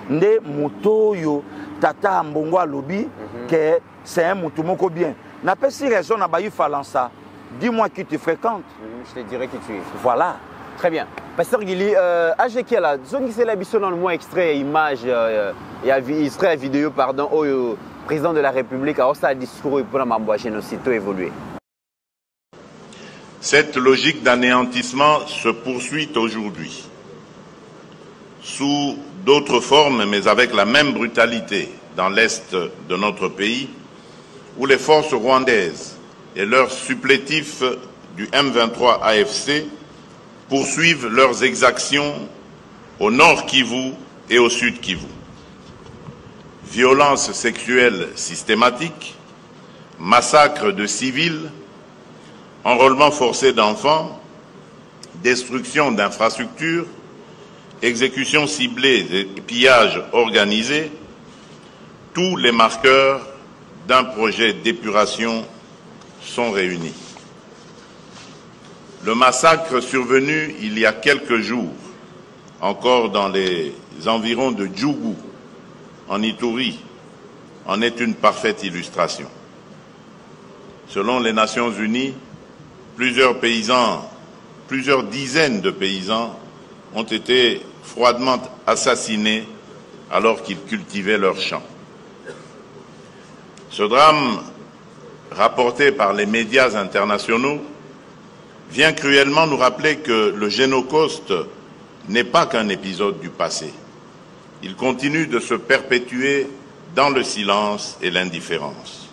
nde motoyo tata mbongo alobi que c'est un mutu moko bien n'a pas si raison na bayu falansa dis-moi qui tu fréquentes je te dirai qui tu es voilà très bien pasteur Gili AGK là zongi c'est la biso dans le moins extrait image extrait vidéo pardon au président de la République a aussi un discours pour la mambo génocide évoluer. Cette logique d'anéantissement se poursuit aujourd'hui sous d'autres formes mais avec la même brutalité dans l'est de notre pays où les forces rwandaises et leurs supplétifs du M23 AFC poursuivent leurs exactions au nord Kivu et au sud Kivu. Violences sexuelles systématiques, massacres de civils, enrôlement forcé d'enfants, destruction d'infrastructures, exécutions ciblées et pillages organisés, tous les marqueurs d'un projet d'épuration sont réunis. Le massacre survenu il y a quelques jours, encore dans les environs de Djougou, en Ituri, en est une parfaite illustration. Selon les Nations Unies, plusieurs dizaines de paysans ont été froidement assassinés alors qu'ils cultivaient leurs champs. Ce drame, rapporté par les médias internationaux, vient cruellement nous rappeler que le Génocauste n'est pas qu'un épisode du passé. Il continue de se perpétuer dans le silence et l'indifférence.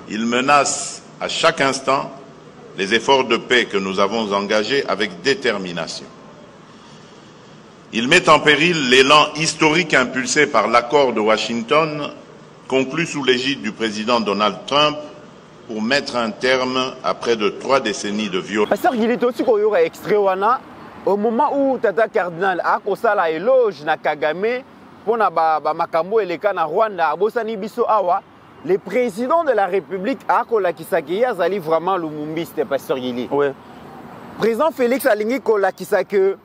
Il menace à chaque instant les efforts de paix que nous avons engagés avec détermination. Il met en péril l'élan historique impulsé par l'accord de Washington, conclu sous l'égide du président Donald Trump, pour mettre un terme à près de 3 décennies de violence. Pasteur Gili aussi qu'on y aura extrait au moment où Tata Cardinal a kosala éloge na Kagame pour na makambo eleka na Rwanda abosani biso awa le président de la République a kolakisaki azali vraiment Lumumbi c'était Pasteur Gili. Ouais. Président Félix alingi kolakisa que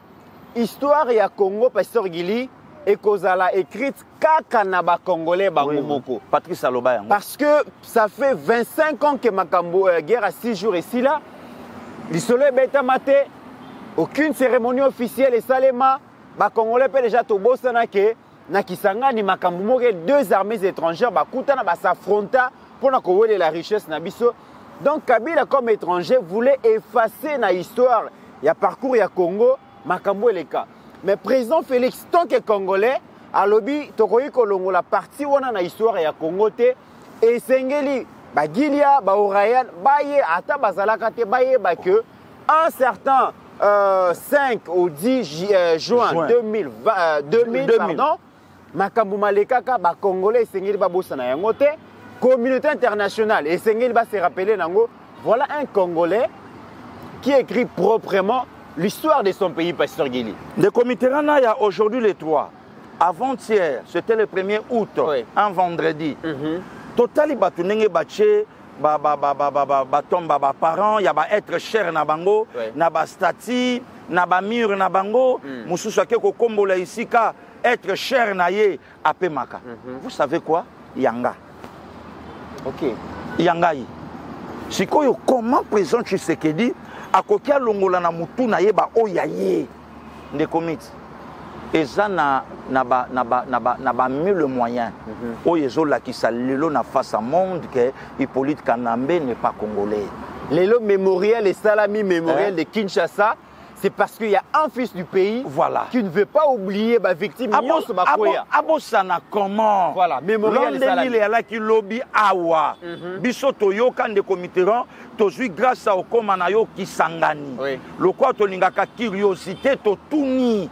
histoire ya Congo Pasteur Gili et kozala écrite kaka na ba congolais bango moko. Patrice Aloba yango. Parce que ça fait 25 ans que makambo guerre à 6 jours ici là. L'isolo beta maté aucune cérémonie officielle et salema ba congolais peut déjà tobosana ke na Kisangani makambo moko 2 armées étrangères ba kutana ba s'affronta pour na kowele la richesse na biso. Donc Kabila comme étranger voulait effacer na histoire ya parcours ya Congo makambo eleka. Mais président Félix tant que congolais a lobby tokoyi kolongo la partie wana na histoire ya Congo te et sengeli ba Gilia ba Orayan baye ata bazalaka te baye ba que un certain 5 au 10 juin 2000 pardon makambo malekaka ba congolais sengeli ba bosana yango te communauté internationale et sengeli ba se rappeler nango voilà un congolais qui écrit proprement l'histoire de son pays, Pasteur Gili. Le comité Rana, il y a aujourd'hui les 3. Avant-hier, c'était le 1er août, un vendredi. Total, il y a parents, il y a être cher na bango, na ba stati, na ba mur na bango, mususu ko kombo la ici ka être cher na ye apemaka. Vous savez quoi? Yanga. OK. Yangai. Sikoyo comment président Tshisekedi akokia longola na mutu na yeba oyaye de commit eza na ba mille moyens oyezo la ki salelo na face à monde que Hippolyte Kanambe n'est pas congolais Les lots mémoriels et salami mémoriel de Kinshasa, c'est parce qu'il y a un fils du pays qui ne veut pas oublier ma victime. Abosana comment? Voilà, mémoriel et salami. Il y a qui lobby awa. Biso toyo kan de comiteran, tozui grâce au komanayo qui sangani. Le quoi toningaka curiosité to tuni.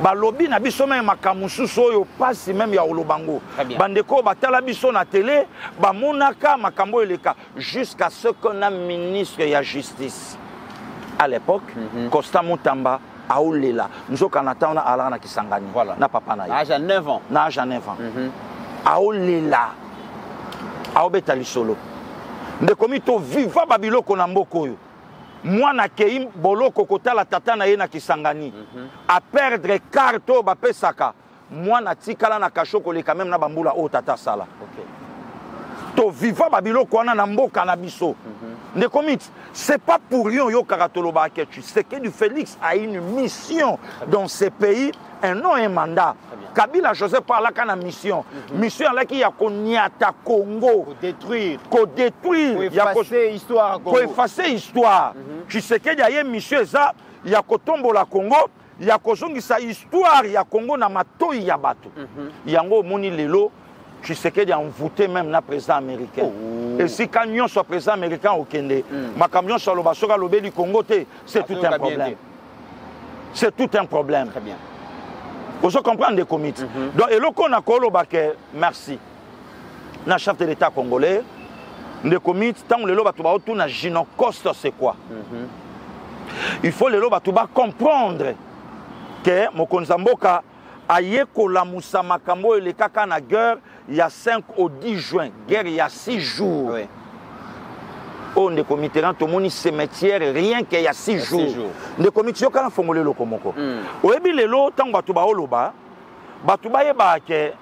Ba lobby na biso même makamususu oyo passe même ya olobango. Bandeko batala biso na télé, ba monaka makambo eleka jusqu'à ce qu'on a ministre ya justice. À l'époque, Costa Moutamba a Olela. Nous sommes en attendant à Alana Kisangani. Voilà. Na papa na. Âge à 9 ans. Na âge à 9 ans. A Olela. A Obetali solo. De komito viva babilo konamboko yo. Moi na keim bolo kokota la tata na ye na Kisangani. A perdre carto ba pesaka. Moi na tikala na kashoko le quand même na bambula o tata sala. OK. To viva babilo kona na mboka na biso. C'est pas pour rien que tu sais que du Félix a une mission dans ce pays, un nom et un mandat. Kabila Joseph parle là mission. Mission là qui a Konyata Congo. Pour détruire. Pour détruire. Pour effacer l'histoire. Pour effacer l'histoire. Tu sais qu'il y a une mission ça, il y a Kotombo la Congo, il y a Kozongi sa histoire, il y a Congo na matoi ya bato. Il y a ngo moni lelo. Tu sais qu'il y a envoûté même le président américain. Et si quand nous sommes président américain au Kenya, ma camion sur le Basoga, le du Congo, c'est tout un problème. C'est tout un problème. Très bien. Vous comprenez des comités. Donc, et le qu'on a collé merci. Le chef de l'État congolais, les comités, tant que le loba tuba autour na gynocoste, c'est quoi? Il faut le loba tuba comprendre que Mokonzamboka aye kola musa makambo et le kaka na guerre il y a 5 au 10 juin, guerre il y a 6 jours. Oui. On est comité dans tout monde cimetière rien qu'il y a 6 jours. Les comités yo kana fongole lo komoko. Oyebi lelo tant batu ba oloba, batu ba yeba ke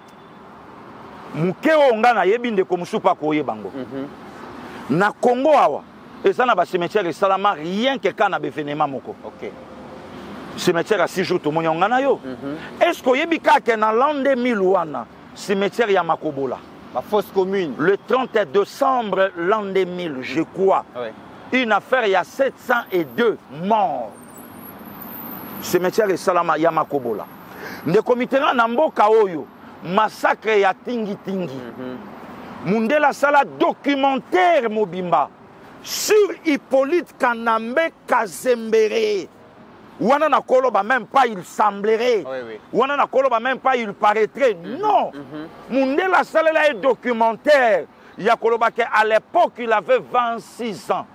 mukeo ngana yebi ndeko musupa ko yebango. Na Congo awa, eza na ba cimetière salama rien que kana bevenema moko. OK. Cimetière à 6 jours tout le monde. Est-ce que vous avez dans l'an 2000 cimetière ya Makobola? La fosse commune. Le 30 décembre l'an 2000, je crois. Une affaire, il y a 702 morts. Cimetière et Salama ya Makobola. Le comité Namboka Oyo, massacre ya Tingi Tingi. Mundela Sala documentaire Mobimba sur Hippolyte Kanambe Kazembere. Wana na koloba même pas il semblerait. Wana na koloba même pas il paraîtrait. Non. Mundela Salela est documentaire. Il y a koloba qu'à l'époque il avait 26 ans.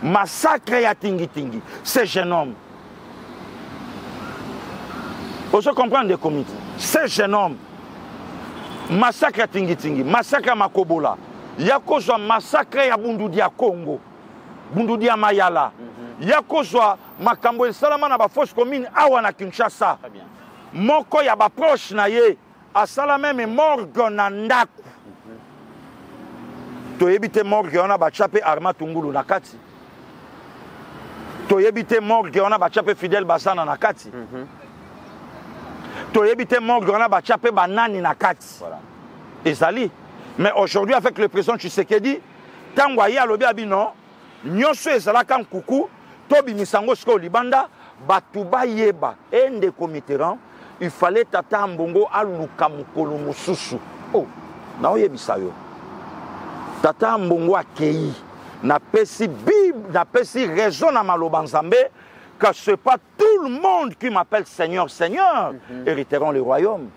Massacre ya Tingi Tingi. Ce jeune homme. Vous comprenez des comités. Ce jeune homme. Massacre ya Tingi Tingi. Massacre ya Makobola. Il y a kozwa massacre ya Bundudia Congo. Bundudia Mayala. Ya kozwa makambo esalama na ba fosse commune awa na Kinshasa. Moko ya ba proche na ye asala même morgue na ndaku. To yebite morgue ona ba chape Arma Tungulu na kati. To yebite morgue ona ba chape Fidel Basana na kati. To yebite morgue ona ba chape Banani na kati. Voilà. Ezali. Mais aujourd'hui avec le président Tshisekedi, tango ya lobi abino, nyonso ezala kan kuku Tobi Misango Sko Libanda, Batuba Yeba, Ende Komiteran, il fallait tata mbongo aluka mukolo mususu. Oh, na oyebisayo. Tata mbongo akei, na pesi Bible, na pesi raison na malobanzambe, que ce n'est pas tout le monde qui m'appelle Seigneur, Seigneur, hériteront le royaume.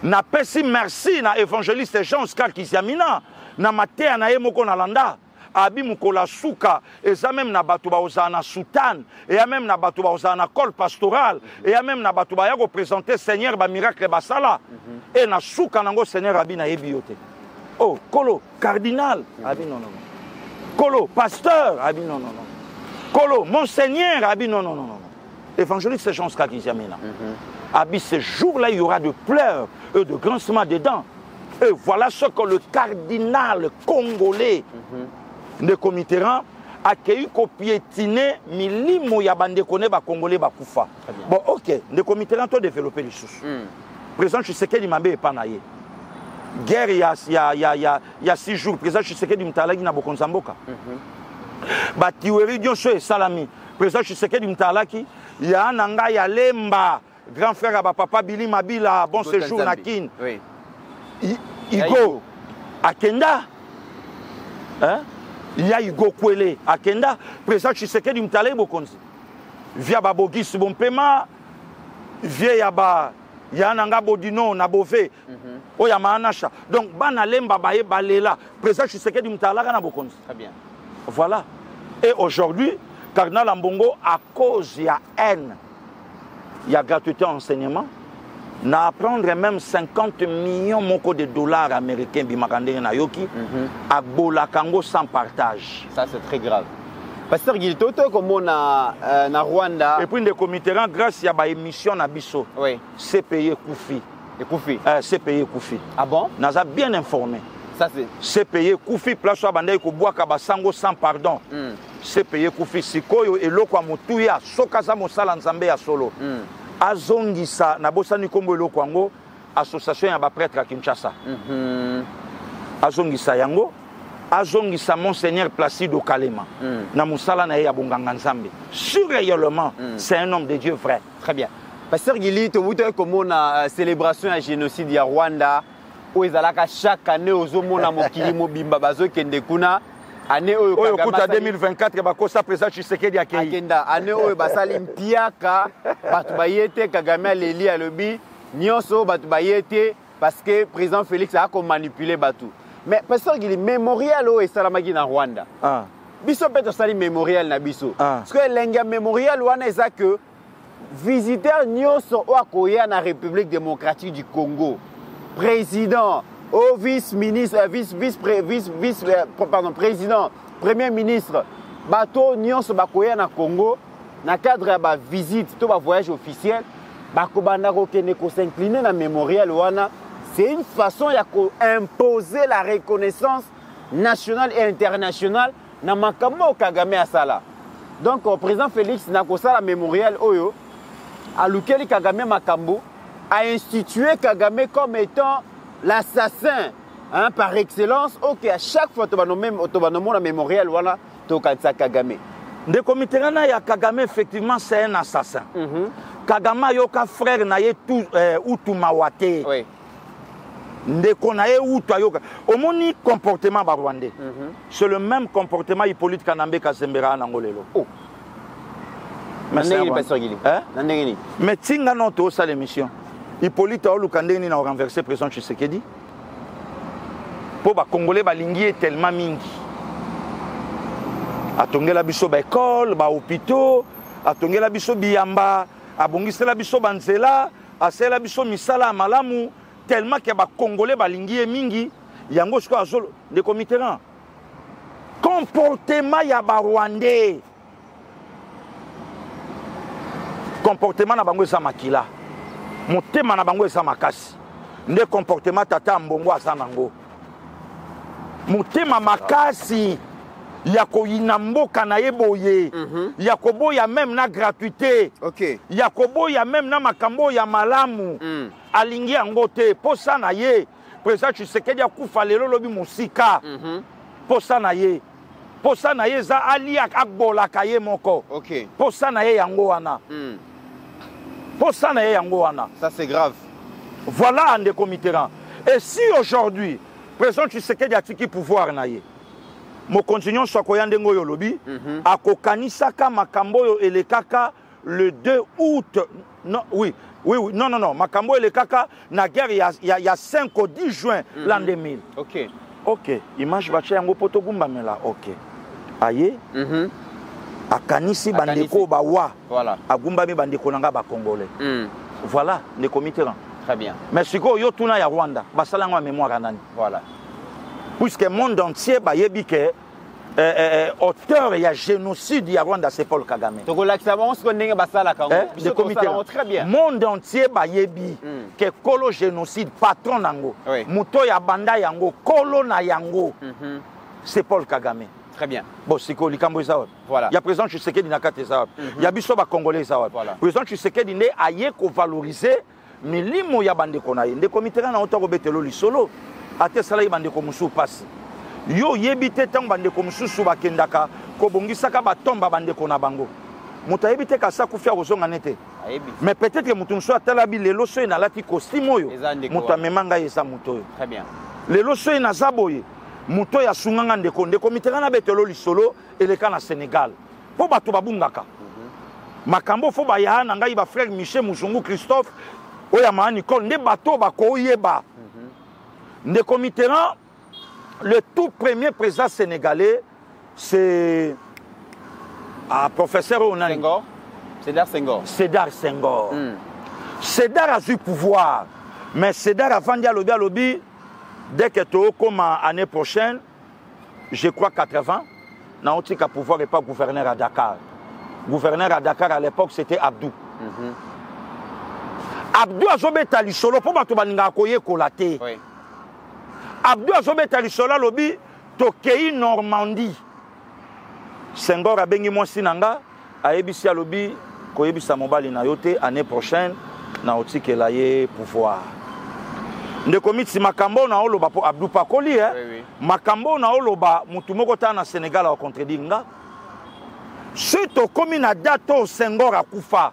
Na pesi merci na évangéliste Jean Oscar Kisiamina, na matea na emoko na landa. Abi mukola suka eza même na bato ba ozana soutane et ya même na bato ba ozana col pastoral et ya même na bato ba ya représenter Seigneur ba miracle basala et na suka nango Seigneur abi na yebiote. Oh kolo cardinal abi non non. Kolo pasteur abi non non non. Kolo monseigneur abi non non non non. Évangéliste Jean Skakiziamena. Abi ce jour-là il y aura de pleurs et de grincements de dents. Et voilà ce que le cardinal congolais de Comiteran a accueilli ko piétiner milimo ya bande kone ba congolais ba kufa. Bon OK, de Comiteran to développer les choses. Président Tshisekedi Mambe epanaye. guerre il y a 6 jours président Tshisekedi mutalaki na bokonza mboka ba tiweri nyonso esalami président Tshisekedi mutalaki ya nanga ya lemba grand frère à papa Billy Mabila bon séjour na kin oui Igo akenda hein il y a Igo Kwele akenda président Tshisekedi mutalaki bokonzi via babogis bon paiement via yaba ya nanga bodino na bové oya manasha donc bana lemba baye balela président Tshisekedi mutalaka na bokonzi très bien voilà et aujourd'hui Cardinal Ambongo à cause il y a haine il y a gratuité enseignement na apprendre même 50 millions de dollars américains bimakande na yoki à bolakango sans partage ça c'est très grave. Pasteur Guy, toto comme na Rwanda. Et puis des comités grâce à ba émission na biso. Oui. CPI Koufi. Et Koufi. CPI Koufi. Ah bon? Naza bien informé. Ça c'est. CPI Koufi place wa bandai ko boaka basango sans pardon. CPI Koufi sikoyo eloko ya mutuya soka za mosala nzambe ya solo. Azongisa na bosani kombo eloko yango association ya ba prêtre à Kinshasa. Azongisa yango. Azongisa Monseigneur Placide Kalema na musala na ya bonganga nzambe sur réellement c'est un homme de Dieu vrai. Très bien. Pasteur Gili to muto comme na célébration ya génocide ya Rwanda o ezalaka chaque année ozomona mokili mobimba bazo kende kuna année oyo kuta 2024 bakosa président Tshisekedi akenda année oyo basali mpiaka batu bayete Kagame aleli alobi nyonso batu bayete parce que président Félix a ko manipuler batu. Mais pasteur Gili mémorial o esalamaki na Rwanda. Biso peut sali mémorial na biso. Parce que lenga mémorial wana eza que visiteur nyonso o akoya na République démocratique du Congo. Président, au vice-ministre, président, premier ministre, bato nyonso bakoya na Congo na cadre ba visite to ba voyage officiel, bakobanda ko kene ko s'incliner na mémorial wana. C'est une façon d'imposer la reconnaissance nationale et internationale dans Makamo Kagame Asala. Donc, le président Félix Nakosala Mémorial Oyo, à lequel Kagame Makambo a institué Kagame comme étant l'assassin par excellence. Ok, à chaque fois, tu vas nommer le mémorial, voilà, tu vas Kagame. De comité ya Kagame, effectivement, c'est un assassin. Kagame Yoka frère Naye Utumawate. Oui. Au moni comportement rwandais, c'est le même comportement Hippolyte Kanambe Kasembera en Angolelo. Oh. Mais tinga non to ça l'émission. Hippolyte Olukandeni n'a renversé président Tshisekedi. Pour ba Congolais ba lingi tellement mingi. Atongela biso ba école, ba hôpitaux, atongela biso biyamba, abongisela biso banzela, asela biso misala malamu. Tellement que les Congolais balingi mingi yango siko azolo de comiteran comportement ya ba Rwandais comportement na bango eza makila motema na bango eza makasi nde comportement tata mbongo aza nango motema makasi ya koyina mboka na ye boye ya koboya même na gratuité ya koboya même na makambo ya malamu alingi yango te posa na ye président Tshisekedi akufa lelo lobi musika posa na ye za ali akbolaka ye moko posa na ye yango wana posa na ye yango wana ça c'est grave voilà ande comiteran et si aujourd'hui président Tshisekedi atiki pouvoir na ye mo continuons soit koyande ngoyo lobi akokanisaka makambo yo elekaka le 2 août non non makambo elekaka na guerre il y a 5 au 10 juin l'an 2000 OK image bacha yango poto gumbamela OK aye akanisi bandeko bawa voilà agumbami bandeko nanga ba congolais voilà les comités très bien mais siko yo tuna ya Rwanda basala ngo mémoire nani voilà puisque le monde entier bayebi que auteur il y a génocide il y a Rwanda c'est Paul Kagame. Donc l'accent ce qu'on est basala quand très bien. Monde entier bayebi que kolo génocide patron nango. Muto ya banda yango kolo na yango. C'est Paul Kagame. Très bien. Bon siko likambo ça. Voilà. Il y a président Tshisekedi na kate ça. Il y a biso ba congolais ça. Voilà. Président Tshisekedi né aye ko valoriser milimo ya bande konaye. Nde comité na otako betelo lisolo. ate sala bandeko musu pasi yo yebite tant bandeko mususu bakendaka ko bongisaka batomba bandeko na bango moto yebite kasa kufia kozonga nete mais peut-être que mutu musu atala bi lelo so ina lati costume oyo moto amemanga yesa moto oyo très bien lelo so ina zaboye moto ya sunganga ndeko mitera na betelo lisolo eleka na Sénégal po bato babungaka makambo fo baya na ngai ba frère Michel Muzungu Christophe oya ma Nicole nde bato bako yeba ndeko mitera le tout premier président sénégalais c'est professeur Onani Senghor Sédar Senghor Sédar a eu pouvoir mais Sédar avant d'y lobby dès que tu comme année prochaine je crois 80 n'a aussi qu'à pouvoir et pas gouverneur à Dakar. Gouverneur à Dakar à l'époque c'était Abdou. Abdou a zobeta lisolo pour bato baninga koye kolate. Oui. Abdou a zobeta lisolo lobby tokei Normandie. Senghor a bengi mwasi nanga a ebisi a lobby koyebisa mobali na yote année prochaine na aussi que la ye pouvoir. Ndeko mitsi makambo na oloba po Abdou Pakoli oui. Makambo na oloba mutu moko ta na Sénégal a contredinga. Surtout comme na dato Senghor akufa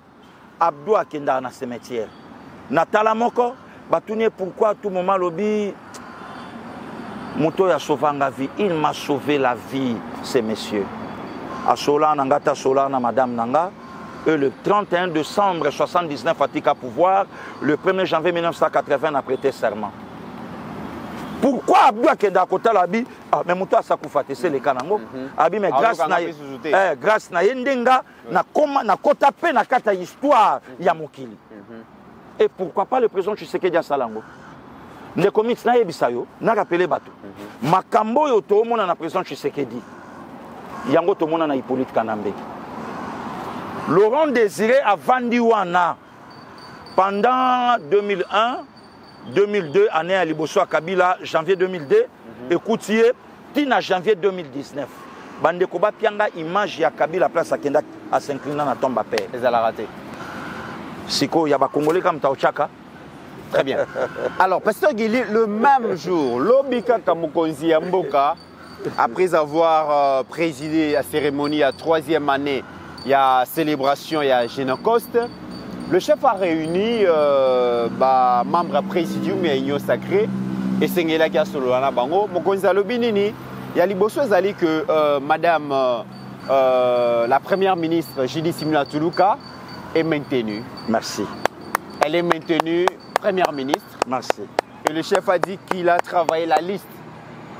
Abdou akenda na cimetière. Natala moko batune pourquoi tout moment lobi muto ya sauvanga vie, il m'a sauvé la vie ces messieurs. A sola nangata sola na madame nanga. Le 31 décembre 79 Atika pouvoir, le 1er janvier 1980 a prêté serment. Pourquoi Abdou Akenda Kota Labi mais Mouta Sakoufate c'est le Kanango Abi mais grâce na yendenga na koma na kota pe na kata histoire ya mokili. Et pourquoi pas le président Tshisekedi ya Salango? Ne comics na yebisayo na rappeler bato. Makambo yo to mona na président Tshisekedi. Yango to mona na Hippolyte Kanambe. Laurent Désiré a vendu Wana pendant 2001, 2002, année à Liboso à Kabila, janvier 2002, écoutiez, tina janvier 2019. Bande Koba Pianga, image ya Kabila place à Kenda à s'incliner dans tombe à père. Les a raté. Siko, il y a des Congolais comme Taochaka. Très bien. Alors, Pasteur Guili, le même jour, Lobika Kamukonzi Mboka, après avoir présidé la cérémonie à 3e année, il y a célébration, il y a Génocoste. Le chef a réuni membres à présidium et union sacrée et Sengela qui a Solana Bango. Mokonza Lobinini, il y a Liboso Zali que madame la première ministre Judith Suminwa Tuluka est maintenue. Merci. Elle est maintenue première ministre. Merci. Et le chef a dit qu'il a travaillé la liste.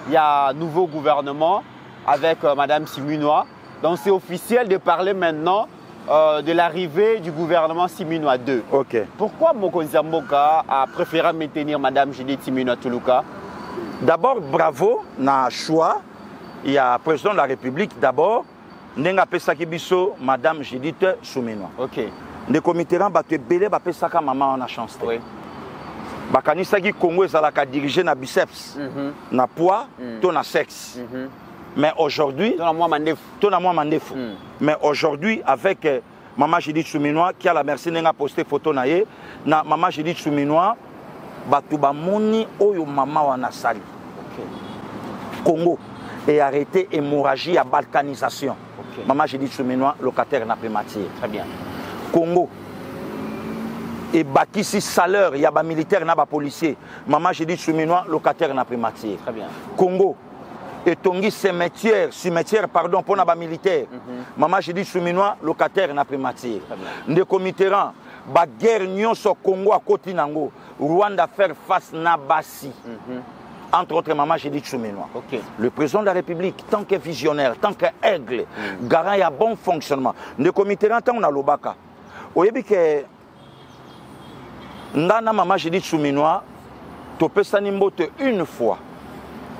Il y a un nouveau gouvernement avec madame Suminwa. Donc c'est officiel de parler maintenant de l'arrivée du gouvernement Suminwa 2. Ok. Pourquoi Mokonzi Mboka a préféré maintenir Madame Judith Suminwa Tuluka? D'abord, bravo, na choix. Il y a le président de la République d'abord. Nenga pesaki biso Madame Judith Suminwa. Ok. Le comité ran batte belé ba pesaka maman na chance. Oui. Bakanisaki Congo ezalaka diriger na biceps, na poids, to na sexe. Mais aujourd'hui, mais aujourd'hui, avec Maman Judith Suminwa, qui a la merci de poster photo naie, na Maman Judith Suminwa, Batouba Moni Oyo Mama Wanasali. Congo et arrêté hémorragie à balkanisation. Maman Judith Suminwa, locataire na primature. Très bien. Congo et Bakissi salaire, il y a des militaires, il y a des policiers. Maman Judith Suminwa, locataire na primature. Très bien. Congo. Et Tongi cimetière pardon pour les militaires. Maman j'ai dit Suminwa locataire na primature. De comiteran ba guerre nyonso Congo à côté nango Rwanda faire face na Bassi. Entre autres maman j'ai dit Suminwa. Okay. Le président de la République tant que visionnaire, tant que aigle, garant ya bon fonctionnement. De comiteran tant on a lobaka. Oyebi que ndana maman j'ai dit Suminwa to pesa nimbote une fois.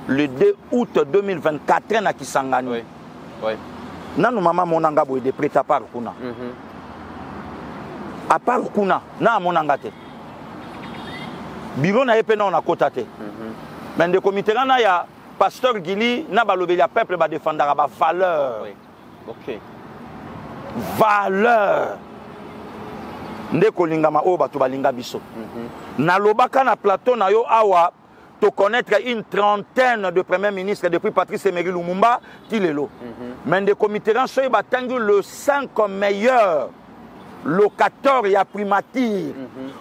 Le 2 août 2024 na Kisangani. Oui. Oui. Nanu mama monanga boy de prêta par kuna. À part kuna na monanga te. Biro na epena on a kotate. Mais de comité na ya pasteur Guili na balobeli peuple ba défendra ba valeur. Oui. OK. Valeur. Nde kolingama o batu balinga biso. Na lobaka na plateau na yo awa te connaître une trentaine de premiers ministres depuis Patrice Emery Lumumba, Tilelo. Mais de Mitterrand, il a attendu le 5 meilleur locateur et primature.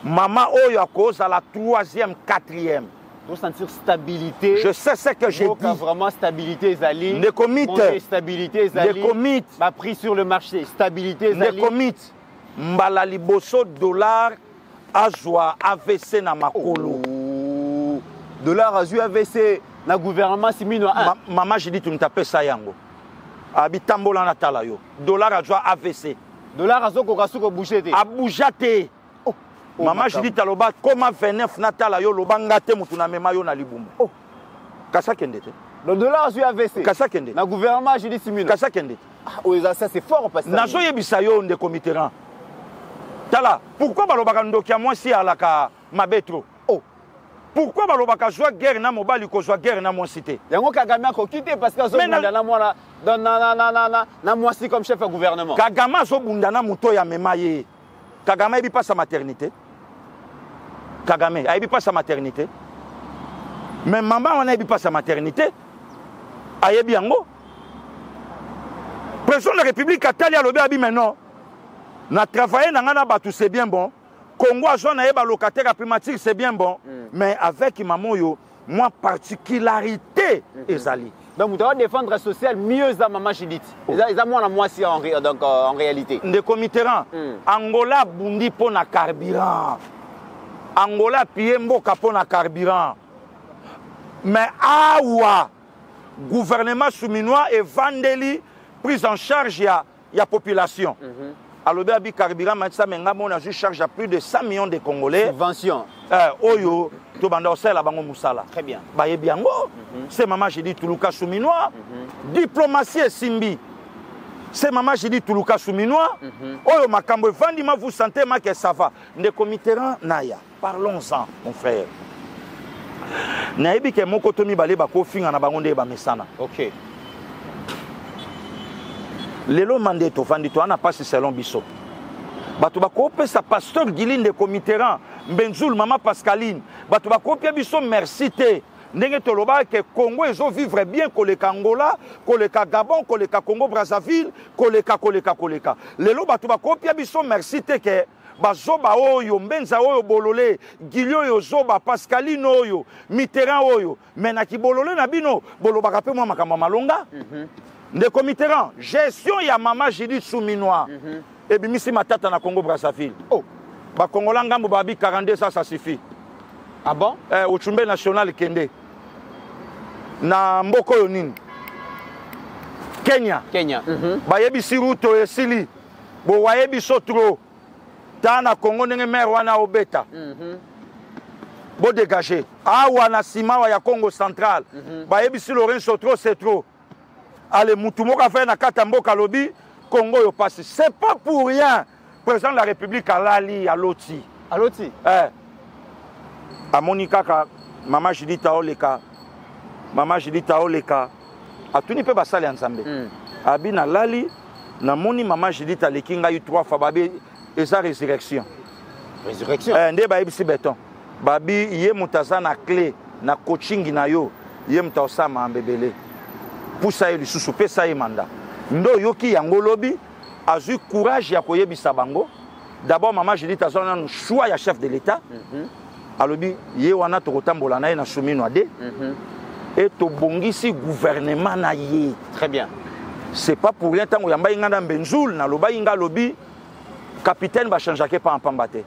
Maman, oh, à cause à la 3e, 4e. Pour sentir stabilité. Je sais ce que j'ai dit. Vraiment stabilité, Zali. Ne commit. Stabilité, Zali. Ne commit. Ma prix sur le marché. Stabilité, Zali. Ne commit. Mbala liboso dollar azwa AVC na makolo. Dollar azwa AVC na gouvernement simino. Maman j'ai dit tu me tapes ça yango. Abitambola na tala yo. Dollar azwa AVC. Dollar azwa kokasuko bougete. A bougate. Maman j'ai dit taloba comment 29 na tala yo lobanga te mutu na mema yo na libumba. Oh. Kasa kende te. Le dollar azwa AVC. Kasa kende. Na gouvernement j'ai dit simino. Kasa kende. Oh ça c'est fort parce que nazo yebisa yo nde Mitterrand. Tala, pourquoi balobaka ndokia moi si alaka mabetro? Oh. Pourquoi balobaka joie guerre na mobali ko joie guerre na mon cité? Yango Kagame a quitté parce que zo bunda na moi na moi si comme chef de gouvernement. Kagame zo bunda na muto ya mema ye. Kagame ebi pas sa maternité. Kagame ebi pas sa maternité. Mais maman on ebi pas sa maternité. Ayebi yango. Président de la République atali alobi abi maintenant. Na travailler dans ngana batu c'est bien bon. Congo a zone na locataire primature c'est bien bon. Mais avec Mamoyo, moi particularité ezali. Donc vous devez défendre social mieux à maman Chidit. Ils ont moins moi si en réalité. Ndeko Mitterrand, Angola bundi pour na carburant. Angola pied mboka pour na carburant. Mais awa gouvernement souminois et vandeli prise en charge ya population. Alors, le carburant, on a charge à plus de 100 millions de Congolais. Subvention. Oyo, tout banda osel la bango musala. Très bien. Baye biango. C'est maman j'ai dit Toulouka souminois. Diplomatie et simbi. C'est maman j'ai dit Toulouka souminois. Oyo makambo vandi ma vous sentez ma que ça va. Ndeko Mitterrand naya. Parlons-en mon frère. Naebi ke moko tomi balé bako finga na bango nde ba mesana. OK. Lelo mandeto vandito ana passe selon biso. Batu bakope sa pasteur Guiline de Mitterrand, Benzoul mama Pascaline. Batu bakope biso merci te. Ndenge toloba ke Congo ezo vivre bien koleka Angola, koleka Gabon, koleka Congo Brazzaville, koleka. Lelo batu bakope biso merci te ke bazoba oyo mbenza oyo bolole Gilio oyo zoba Pascaline oyo Mitterrand oyo menaki bolole na bino bolobaka pe mwa makambo malonga. Ndeko Mitterrand, gestion ya maman Judith Souminois. Et bien, ici, ma tête na Congo Brazzaville. Oh, ba Congola ngambo babi 42 ça suffit. Ah bon? Au Chumbe national Kende. Na mboko yonini. Kenya. Ba yebi siruto esili. Bo wayebi sotro. Ta na Congo ndenge maire wana obeta. Bo dégager. Awa na simawa ya Congo central. Ba yebi si Lorenzo trop c'est trop. Allez, Moutumoka fait na Katamboka lobby, Congo yo passe. C'est pas pour rien. Président de la République à Lali, à Loti. À Loti? À Monika, maman Judith Taoleka. Maman Judith Taoleka. A tout n'y peut pas saler ensemble. Abi na Lali, na moni maman Judith Alekinga eu 3 fois, babi, et sa résurrection. Résurrection? Nde ba ebisi béton. Babi, yé moutaza na clé, na coaching na yo, yé moutaza ma mbebele. Pour ça il sous pesa manda ndo yoki yango lobi azu courage ya koyebisa bango d'abord maman je dis tazona no choix ya chef de l'état alobi ye wana to kotambola na ye na soumino de et to bongisi gouvernement na ye. Très bien. C'est pas pour rien tango yamba inganda Benzoul na loba inga lobi capitaine ba changeake pa en pambate.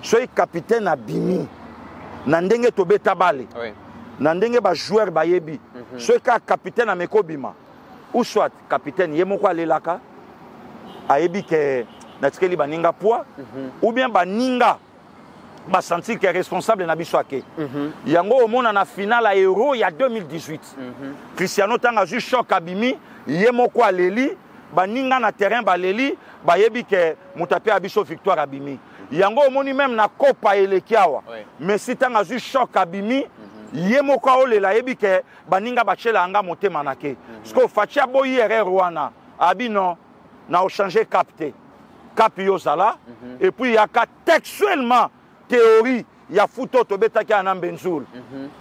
Soy capitaine abimi na ndenge to beta bale. Oui. Na ndenge ba joueur ba yebi ce ka capitaine ameko bima ou soit capitaine yemoko alelaka ayebi ke na tikeli baninga poids ou bien baninga ba sentir que responsable na biso ake yango omona na finale à Euro ya 2018 Cristiano tanga ju choc abimi yemoko aleli baninga na terrain baleli bayebi ke mutape abiso victoire abimi yango omoni même na Copa elekiawa mais si tanga ju choc abimi yemoko olela yebi ke baninga bachela anga motema nake parce que fatia boyi erreur wana abi non na o changer capté cap yo sala et puis yaka textuellement théorie ya futo to betaki ana Benzoul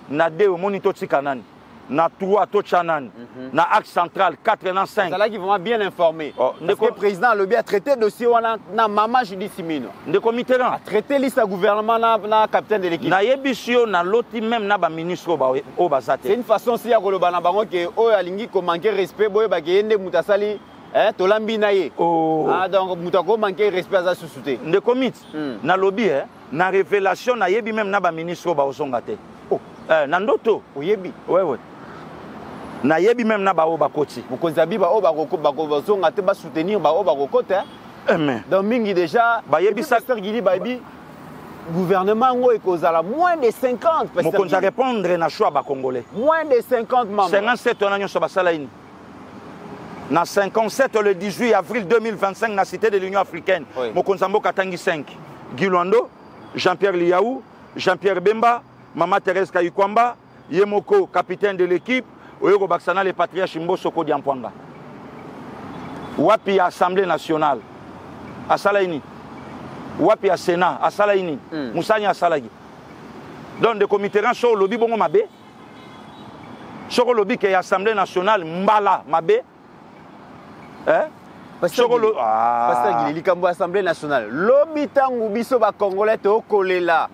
na 2 omoni to tika nani na 3 to chanani na axe central 4 na 5 c'est là qui vraiment bien informé parce que le président Lobi a traité dossier na maman Judith Simino ndeko Mitterrand a traité liste gouvernement na capitaine de l'équipe na yebisio na loti même na ba ministre o bazate c'est une façon si ya koloba na bango que o alingi ko manquer respect boye ba kende mutasali tolambi na ye donc mutako manquer respect za susute ndeko mit na Lobi na révélation na yebi même na ba ministre ba ozonga te na ndoto oyebi ouais na yebi même na ba o bakoti mukonzabi ba o bazonga te ba soutenir ba o bakota donc mingi déjà ba yebi Pasteur Gili ba yebi gouvernement ngo ekozala moins de 50 parce que on répondre na choix ba congolais moins de 50 membres 57 on a nyoso basala ini na 57 le 18 avril 2025 na cité de l'Union africaine mokonzambo katangi 5 Gilwando Jean-Pierre Liaou Jean-Pierre Bemba Mama Thérèse Kayikwamba Yemoko capitaine de l'équipe Oyoko Baksana le patriarche Mboso Kodi Ampwanga wapi Assemblée nationale asala ini wapi a Sénat asala ini Musani asala gi donc de comité ran so lobi bongo mabe so lobi ke Assemblée nationale mbala mabe Pasteur Gili likambo Assemblée nationale lobi tangu biso ba congolais to kolela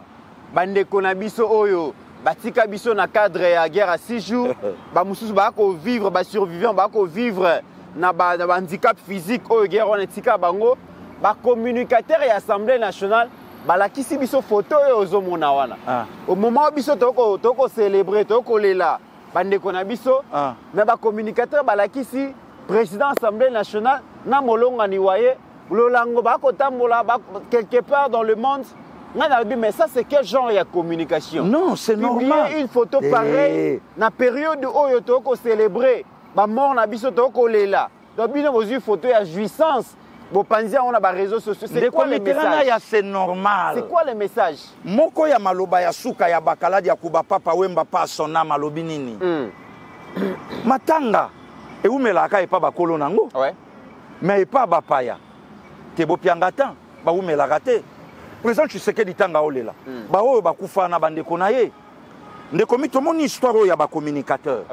bandeko na biso oyo batika biso na cadre ya guerre à 6 jours ba mususu ba ko vivre ba survivant ba ko vivre na ba handicap physique oyo guerre on etika bango ba communicateur ya Assemblée nationale balakisi biso photo oyo ozomona wana au moment biso toko célébrer toko lela bandeko na biso mais ba communicateur balakisi président Assemblée nationale na molonga ni waye lolango ba ko tambola quelque part dans le monde. Mais ça, c'est quel genre de communication? Non, c'est normal. Une photo pareille, dans la période où on a célébré, la mort na biso toko lela. Donc, il y a une photo de jouissance. Vous pensez on a des réseaux sociaux. C'est quoi le message? C'est normal. C'est quoi le message? Moko ya maloba ya suka ya bakaladi ya kuba papa wemba pa sona malobi nini. Matanga. Et où melaka et pas bakolo nango? Ouais. Mais pas bapaya. Te bopiangatan, ba où melaka te. Président Tshisekedi tanga olela ba oyo bakufa na bandeko na ye ndeko mito mon histoire oyo ya ba communicateur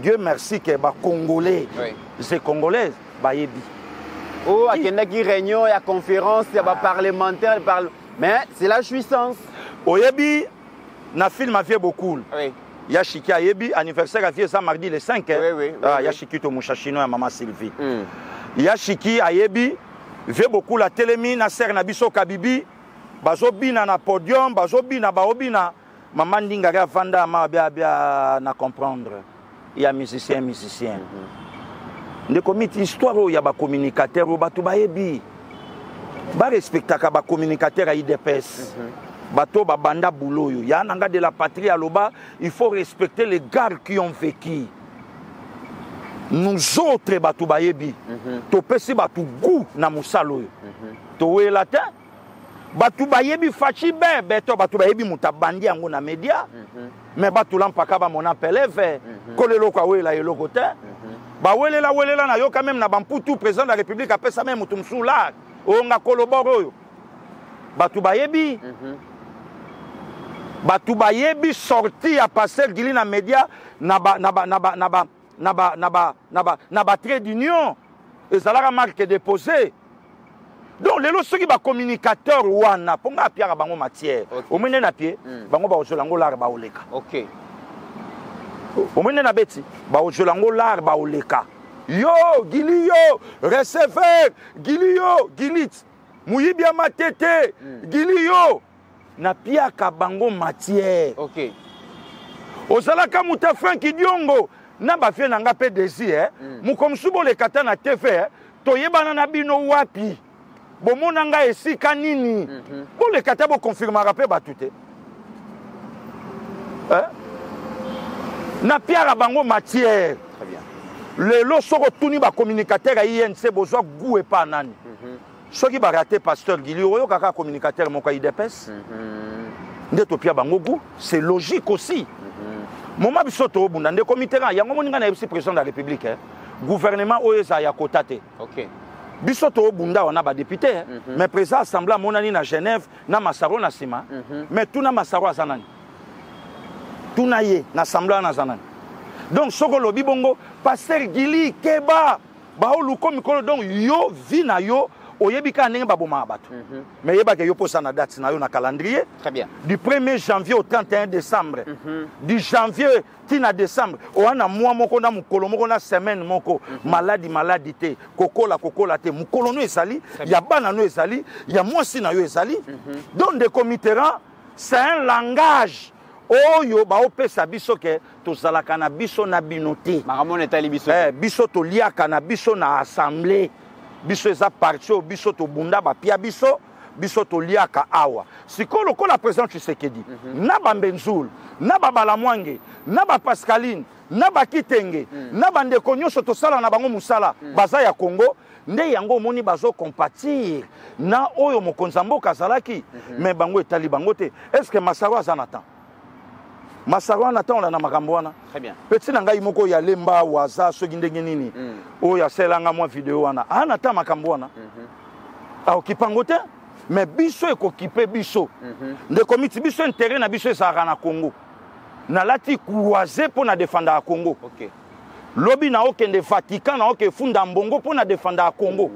Dieu merci que ba congolais c'est congolaise ba yebi akenda ki réunion ya conférence ya ba parlementaire mais c'est la jouissance oyebi na film a fait beaucoup ya Shiki ayebi anniversaire a fait ça mardi le 5 ya Shiki to mushashino ya mama Sylvie ya Shiki ayebi Ve beaucoup la télémine na ser na biso kabibi bazobina na podium bazobina baobina maman ndinga vanda ma bia na comprendre il y a musicien ndeko miti histoire ya ba communicateur o batu bayebi ba respectaka ba communicateur a IDPS bato ba banda boulot yo ya nanga de la patrie aloba il faut respecter les gars qui ont vécu. Nous autres batu bayebi to pesi batu goût na musalo to wela te batu bayebi fachi bebe to batu bayebi mutabandi yango na media mais batu lampaka ba mona peleve kolelo kwa wela eloko te ba welela na yo quand même na bamputu président de la République apesa même mutumsu la onga koloboro yo batu bayebi sorti à passer gili na media na ba trade d'union et ça la marque déposé donc les lots qui ba communicateur wana ponga piara bango matière au mene na pied bango ba ozolango lar ba oleka OK au mene na beti ba ozolango lar ba oleka yo gili yo receveur gili yo gilit muyibia matete gili yo na piaka bango matière OK ozalaka muta Frank Diongo na ba fie nanga pe désir mukomsubo le kata na TV to yebana na bino wapi bomona nga esika nini bo le kata bo confirmera pe batute na piara bango matière très bien le lo soko tuni ba communicateur a INC bozwa goût et pas nani soki ba raté pasteur Gili oyo kaka communicateur moko IDPS ndeto pia bango goût c'est logique aussi. Moment biso to bunda ndeko Mitterrand yango moninga na yebisi président de la République gouvernement oyo za ya kotate OK biso to bunda wana ba député mais président assemblée monani na Genève na Masaro na sima mais tout na Masaro azanani tout na ye na assemblée na zanani donc soko lobi bongo pasteur Gili Keba ba oluko mikolo donc yo vi na yo oyebika ndenge baboma bato mais yeba ke yo posa na date na yo na calendrier très bien du 1er janvier au 31 décembre du janvier tina décembre oana mois moko na mukolo moko na semaine moko maladie te kokola te mukolo no esali ya bana no esali ya mwasi na yo esali donc de committerant c'est un langage oyo ba opesa biso ke tozalaka na biso na binote makamona etali biso biso to liaka na biso na assemblée biso eza parti o biso to bunda ba pia biso to liaka awa sikolo ko la président Tshisekedi na Bambenzul na Babalamwange na ba Pascaline na ba Kitenge na bande konyoso to sala na bango musala baza ya Congo nde yango moni bazo compatir na oyo mokonzambo kazalaki mais bango etali bango te est-ce que Masaro azanata Masaro anata na makambo wana très bien petit na ngai moko ya lemba waza soki ndenge nini oyo aselanga mwa video wana anata makambo wana okipango te mais biso ekokipe biso nde komiti biso intérêt na biso ezalaka na Congo na lati croiser pour na défendre à Congo lobi na okende Vatican na okefunda mbongo pour na défendre à Congo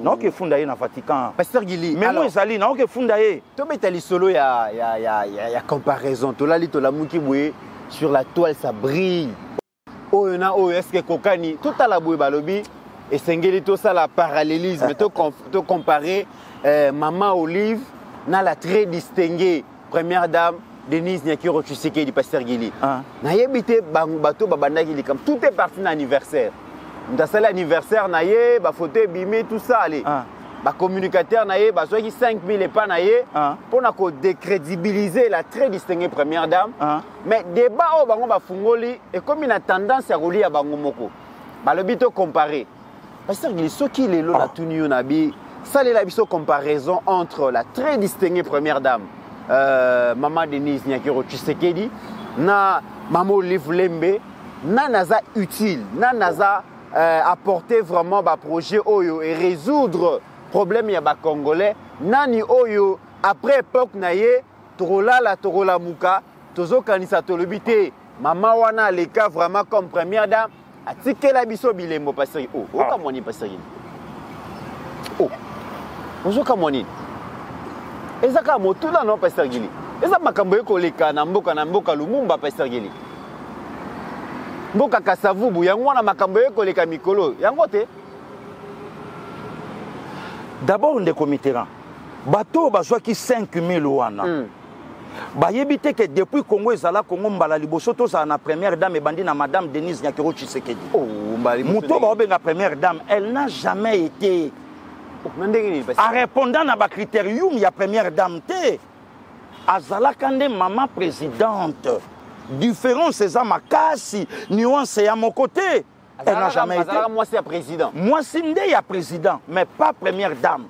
na okefunda ye na Vatican pasteur Gili mais moi ezali na okefunda ye to betali solo ya comparaison to lali to la muki boye sur la toile ça brille oyo na oyo est-ce que kokani tout à la boye balobi et sengeli to ça la parallélisme to comparer maman Olive na la très distinguée première dame Denise Nyakiro Tshisekedi pasteur Gili na yebite bato babandaki likam tout est parti na anniversaire ndasala anniversaire na ye ba photo bimé tout ça allez ba communicateur na ye ba soki 5000 et pas na ye pour na ko décrédibiliser la très distinguée première dame mais débat o bango ba fungoli et comme une tendance à rouler à bango moko ba le bito comparer pasteur Gili soki lelo na tuniyo na bi ça la biso comparaison entre la très distinguée première dame maman Denise Nyakiro Tshisekedi na maman Olive Lembe na naza utile na naza apporter vraiment ba projet oyo et résoudre problème ya ba congolais nani oyo après époque na ye torola muka tozo kanisa tolobité maman wana les cas vraiment comme première dame atikela biso bilembo pasteur kamoni pasteur ozo kamoni ezaka motula non pasteur Gili eza makambo ekoleka na mboka Lumumba pasteur Gili mboka Kasavubu yango na makambo ekoleka mikolo yango te d'abord ndeko Mitterrand bato bazwaki 5000 wana bayebite que depuis Congo ezala Congo mbala liboso to za na première dame et bandi na madame Denise Nyakiro Tshisekedi muto ba obenga première dame elle n'a jamais été en répondant à ma critérium il y a première dame té azala kande maman présidente différence eza makasi nuance ya mon côté elle n'a jamais été moi c'est président moi c'est ndé ya président mais pas première dame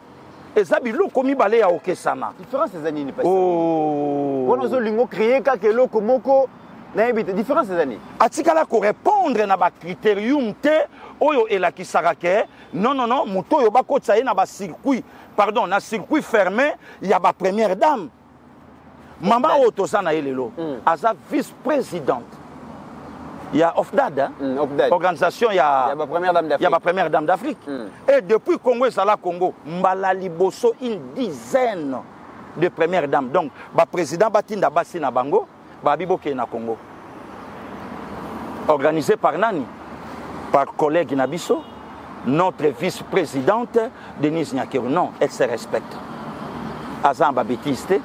eza biloko mibale ya okesana différence eza nini pas on ozo lingo créer ka keloko moko na ebite différence eza nini atikala ko répondre na ba critérium té oyo elakisaka ke non muto oyo bakotisa ye na ba circuit pardon na circuit fermé il y a ba première dame mama oyo toza na ye lelo aza vice-présidente il y a OFDAD organisation il y a ba première dame d'Afrique et depuis Congo ezala Congo mbala liboso une dizaine de premières dames donc ba président batinda basi na bango ba biboke na Congo organisé par nani par collègue Nabiso, notre vice-présidente Denise Nyakiro. Non, elle se respecte. Azamba bêtiste,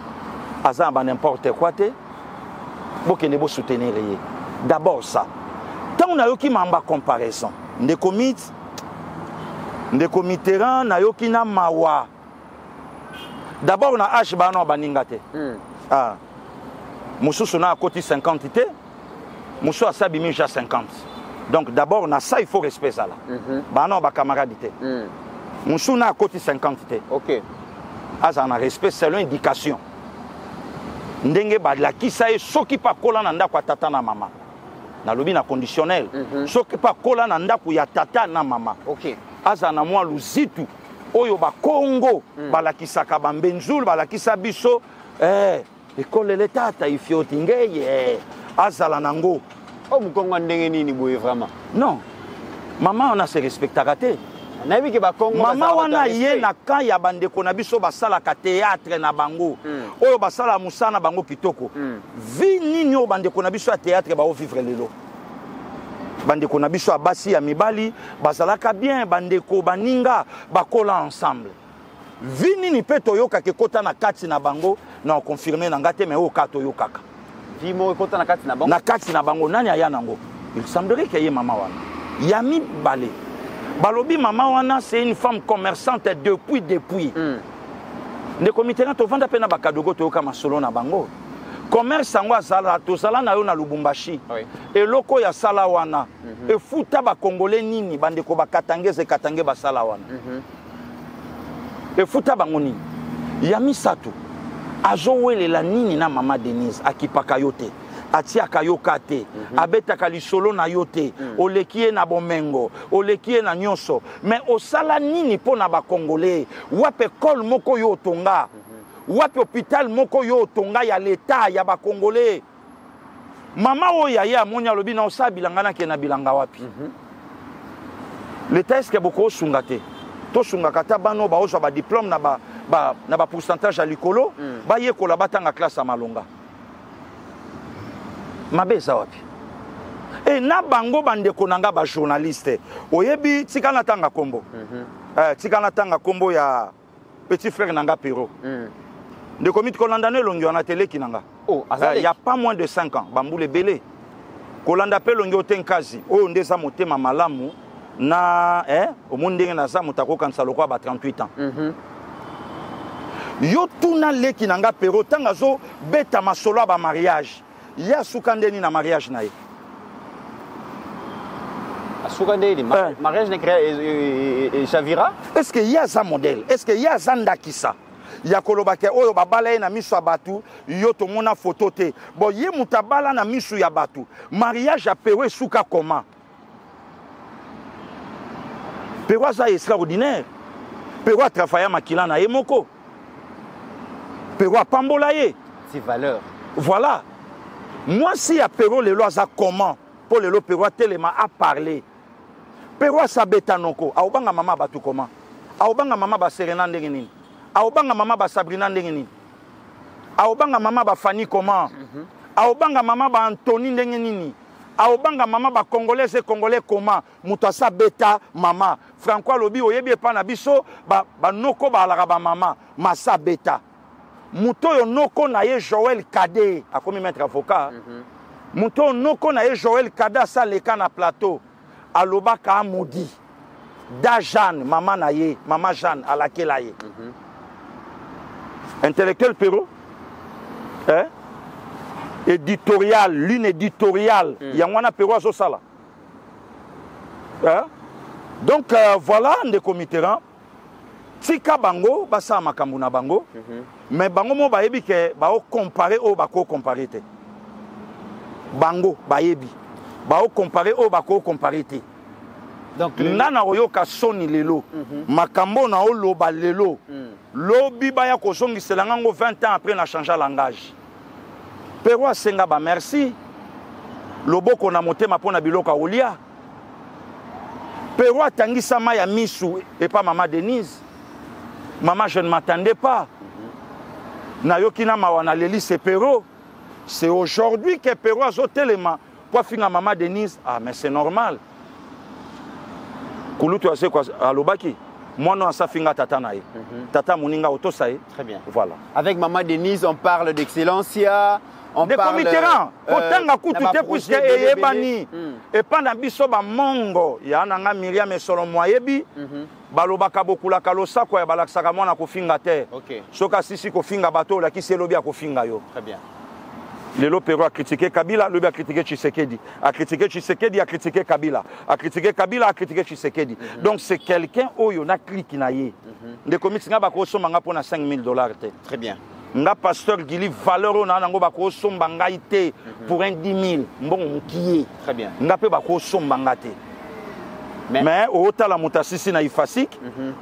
Azamba n'importe quoi, vous ne pouvez soutenir. D'abord ça. Tant on a eu qui m'a comparaison, des comités, na yoki na mawa. D'abord on a H bano baningate. Moussou na à côté 50 té, Moussou a sabi 50. Donc d'abord, ça, il faut respecter ça là. Bah non, bah camaradité. Moussou na à côté 50. Ok. Ah, ça a respect, c'est l'indication. Ndenge ba la qui ça est, ce qui pas coller nanda kwa tata na mama. Na lobi na conditionnel. Ce qui pas coller nanda kwa ya tata na mama. Ok. azana mwa luzitu oyo ba Congo balakisaka bambenzulu balakisa biso école l'état ifioti ngeye azala nango o mukongo ndenge nini boye vraiment non maman on a se respectaka te nayebi ke ba Congo maman wana ye na kan ya bandeko na biso basalaka théâtre na bango oyo basala musana bango kitoko vi nini oyo bandeko na biso ya théâtre bao vivre lelo bandeko na biso abasi ya mibali bazalaka bien bandeko baninga bakola ensemble vi nini pe toyoka ke kota na kati na bango na confirmer na ngate mais oyo ka toyokaka vi mo kota na kati na bango na kati na bango nani aya nango il semblerait que ye mama wana yami balé balobi mama wana c'est une femme commerçante depuis ndeko mitena to vanda pe na bakadogo toyoka masolo na bango commerce yango azala tozala na yo na Lubumbashi eloko ya sala wana efuta bakongole nini bandeko bakatangeze katange basala wana efuta bango nini ya misato azowelela nini na mama Denise akipaka yo te atiaka yo kate abetaka lisolo na yo te olekie na bomengo olekie na nyonso mais osala nini pona bakongole wape kol moko yo tonga wapi hôpital moko yo tonga ya l'état ya ba congolais mama oya ya monya lobi na osa bilanga ke na bilanga wapi l'état est-ce que beaucoup sungate to sungaka ta bano ba ozo ba diplôme na ba pourcentage à likolo ba yekola batanga classe à malonga mabeza wapi et na bango bandeko nanga ba journaliste oyebi tikana tanga kombo tikana tanga kombo ya petit frère nanga Pero de comité Kolandane longi on a télé kinanga. Oh, il y a pas moins de 5 ans, Bamboule Belé. Kolanda pe longi otenkazi, o ndeza motema malamu na au monde na za mutako kansalo kwa ba 38 ans. Yo tuna le kinanga Pero tanga zo beta masolo ba mariage. Ya sukandeni na mariage na ye. Sukandeni mariage ne créé Chavira? Est-ce que y a ça modèle? Est-ce que y a Zanda Kissa? Ya kolobake oyo babala na misu ya batu yo to mona photo te bo ye mutabala na misu ya batu mariage a Pero suka comment Pero ça extraordinaire Pero a travaillé makila na yemoko Pero a pambola ye c'est valeur voilà moi si ya Pero le loi za comment pour le Pero tellement a parler Pero sa betanoko a obanga mama batu comment a obanga mama ba Serena ndenge nini aobanga mama ba Sabrina ndenge nini aobanga mama ba Fanny comment aobanga mama ba Anthony ndenge nini aobanga mama ba congolais et congolais comment mutasa beta mama Franco lobi oyebi pa na biso ba noko ba alaka ba mama masa beta muto yo noko na ye Joël Kadé akomi maître avocat muto noko na ye Joël Kadé sa leka na plateau alobaka amodi da Jeanne mama na ye mama Jeanne alakela ye intellectuel Pero éditorial l'une éditoriale yangwana Pero azo sala donc voilà des comités tika bango basa makambu na bango mais bango mo bayebi ke ba o comparer o ba ko comparer te bango bayebi ba o comparer o ba ko comparer te donc nana oyoka soni lelo makambo na o loba lelo lobi baya ko songi selango 20 ans après na changer langage Pero asenga ba merci loboko na motema pona biloka olia Pero atangisa ma ya misu et pas maman Denise maman je ne m'attendais pas na yokina mawana leli c'est Pero c'est aujourd'hui que Pero azo telema pour finir maman Denise ah mais c'est normal kulutu ase kwa alobaki Mono asafinga tata nae. Tata muninga otosae. Très bien. Voilà. Avec maman Denise, on parle d'excellencia. On de parle comiterrain. Potanga kutu puisque eyebani. Et pendant biso ba mongo ya nanga Miriam et Solomon yebi. Balobaka bokula kalosa kwa balaksaka mona kofinga te. OK. Soka sisi kofinga bato la ki selobi kofinga yo. Très bien. Lelo Pero a critiqué Kabila, lui a critiqué Tshisekedi. A critiqué Tshisekedi, a critiqué Kabila. A critiqué Kabila, a critiqué Tshisekedi. Donc c'est quelqu'un qui a cliqué na ye. De comités nga bako somba pour na $5,000 te. Très bien. Nga pasteur Gili valeur na nango bako somba nga ite pour un 10 000. Bon qui Très bien. Nga pe bako somba nga te. mais otala mutasisi na ifasik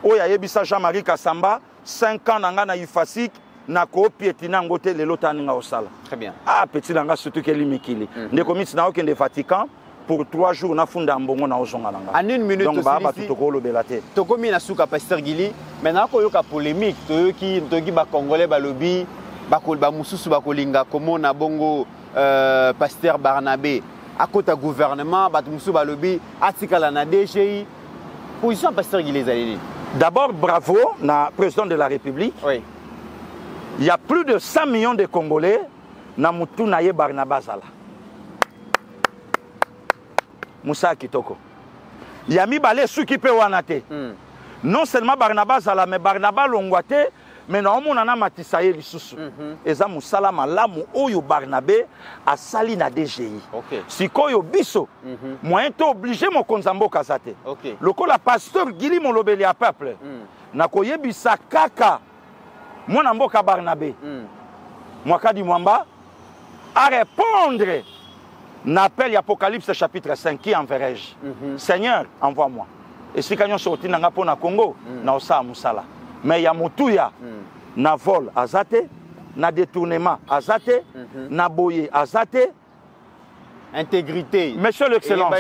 oya yebisa Jean-Marie Kassamba 5 ans nanga na ifasik na ko piétina ngote lelo taninga osala. Très bien. Ah petit nanga surtout que limikili ndeko miti na okende Vatican pour 3 jours na funda mbongo na ozonga nanga. En 1 minute donc ba ba tutoko lobela te. Tokomi na suka Pasteur Gili maintenant ko yoka polémique toyoki ba congolais ba lobby ba mususu ba kolinga komo na bongo Pasteur Barnabé à côté gouvernement ba mususu ba lobby atikala na DGI position Pasteur Gili ezali. D'abord bravo na président de la République. Oui. Il y a plus de 100 millions de Congolais na mutu na ye Barnaba Zala. Moussa Kitoko. Il y a mis balé sous qui peut wanate. Non seulement Barnaba Zala, mais Barnaba Longwate, mais non, on a matisaye lisusu. Et ça, Moussala Malamu, Oyo Barnabé, a sali na DGI. Si koyo biso, moi, j'étais obligé mon konzambo kazate. Le ko la pasteur Gili mon lobeli à peuple. Na koye bisa kaka. Moi, Namboka Barnabé. Moi, Kadi Mwamba, à répondre. N'appelle Apocalypse chapitre 5 qui enverrai-je? Seigneur, envoie-moi. Et si nous sorti dans le Congo, na osa musala. Mais il y a motuya, na vol azate, na détournement azate, na boye azate. Intégrité. Monsieur l'Excellence,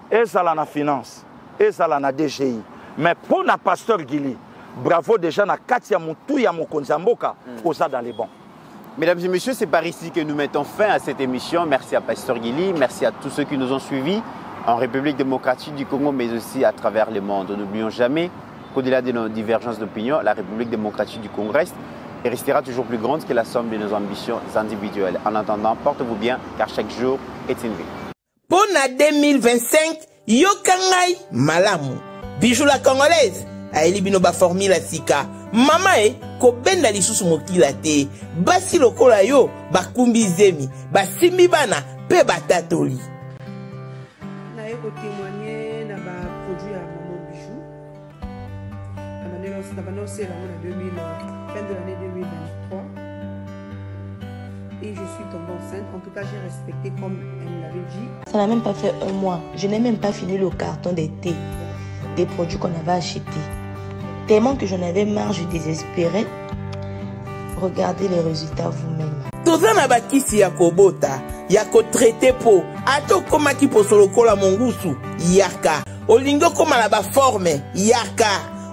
ezala na finance, ezala na DGI. Mais pour na pasteur Gili, bravo déjà na katia motuya mokonzamboka, osa dans les bons. Mesdames et messieurs, c'est par ici que nous mettons fin à cette émission. Merci à Pasteur Gili, merci à tous ceux qui nous ont suivis en République démocratique du Congo, mais aussi à travers le monde. N'oublions jamais qu'au-delà de nos divergences d'opinion, la République démocratique du Congo reste et restera toujours plus grande que la somme de nos ambitions individuelles. En attendant, portez-vous bien, car chaque jour est une vie. Pour 2025, Yokangai Malamu, Bijou la Congolaise, Aeli Binoba formule la Sika. Mama ko benda lisusu mokila te basi lokola yo bakumbi zemi basimbi bana pe batatoli na yeko témoigner na ba produit à Maman Bijou na banoncé la fin de l'année 2023 et je suis tombée enceinte. En tout cas, j'ai respecté comme elle me l'avait dit. Ça n'a même pas fait 1 mois, je n'ai même pas fini le carton des thés, des produits qu'on avait achetés. Tellement que j'en avais marre, je désespérais. Regardez les résultats vous-même. Tozana bakisi ya kobota, ya ko traité po, ato koma ki posolo kola mongusu, yaka. Olingo koma la ba forme, yaka.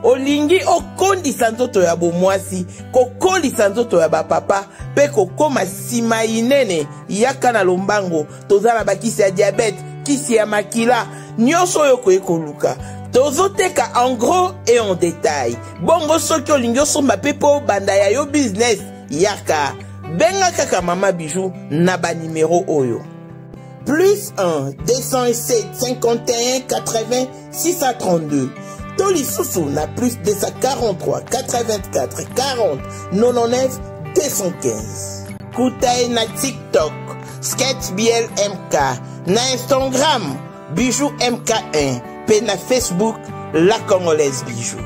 Olingi okondi sanzoto ya bomwasi, kokoli sanzoto ya ba papa, pe kokoma sima inene, yaka na lombango. Tozana bakisi ya diabète, kisi ya makila, nyonso yo ko ekoluka. Tozoteka en gros et en détail. Bongo soki olingi osomba pepo banda ya yo business yaka. Benga kaka Mama Bijou na ba numéro oyo. +1 207 51 80 632. Toli Soussou na +243 84 40 99 215. Koutae na TikTok, SketchBL MK, na Instagram, Bijou MK1. Pe na Facebook, La Congolaise Bijou.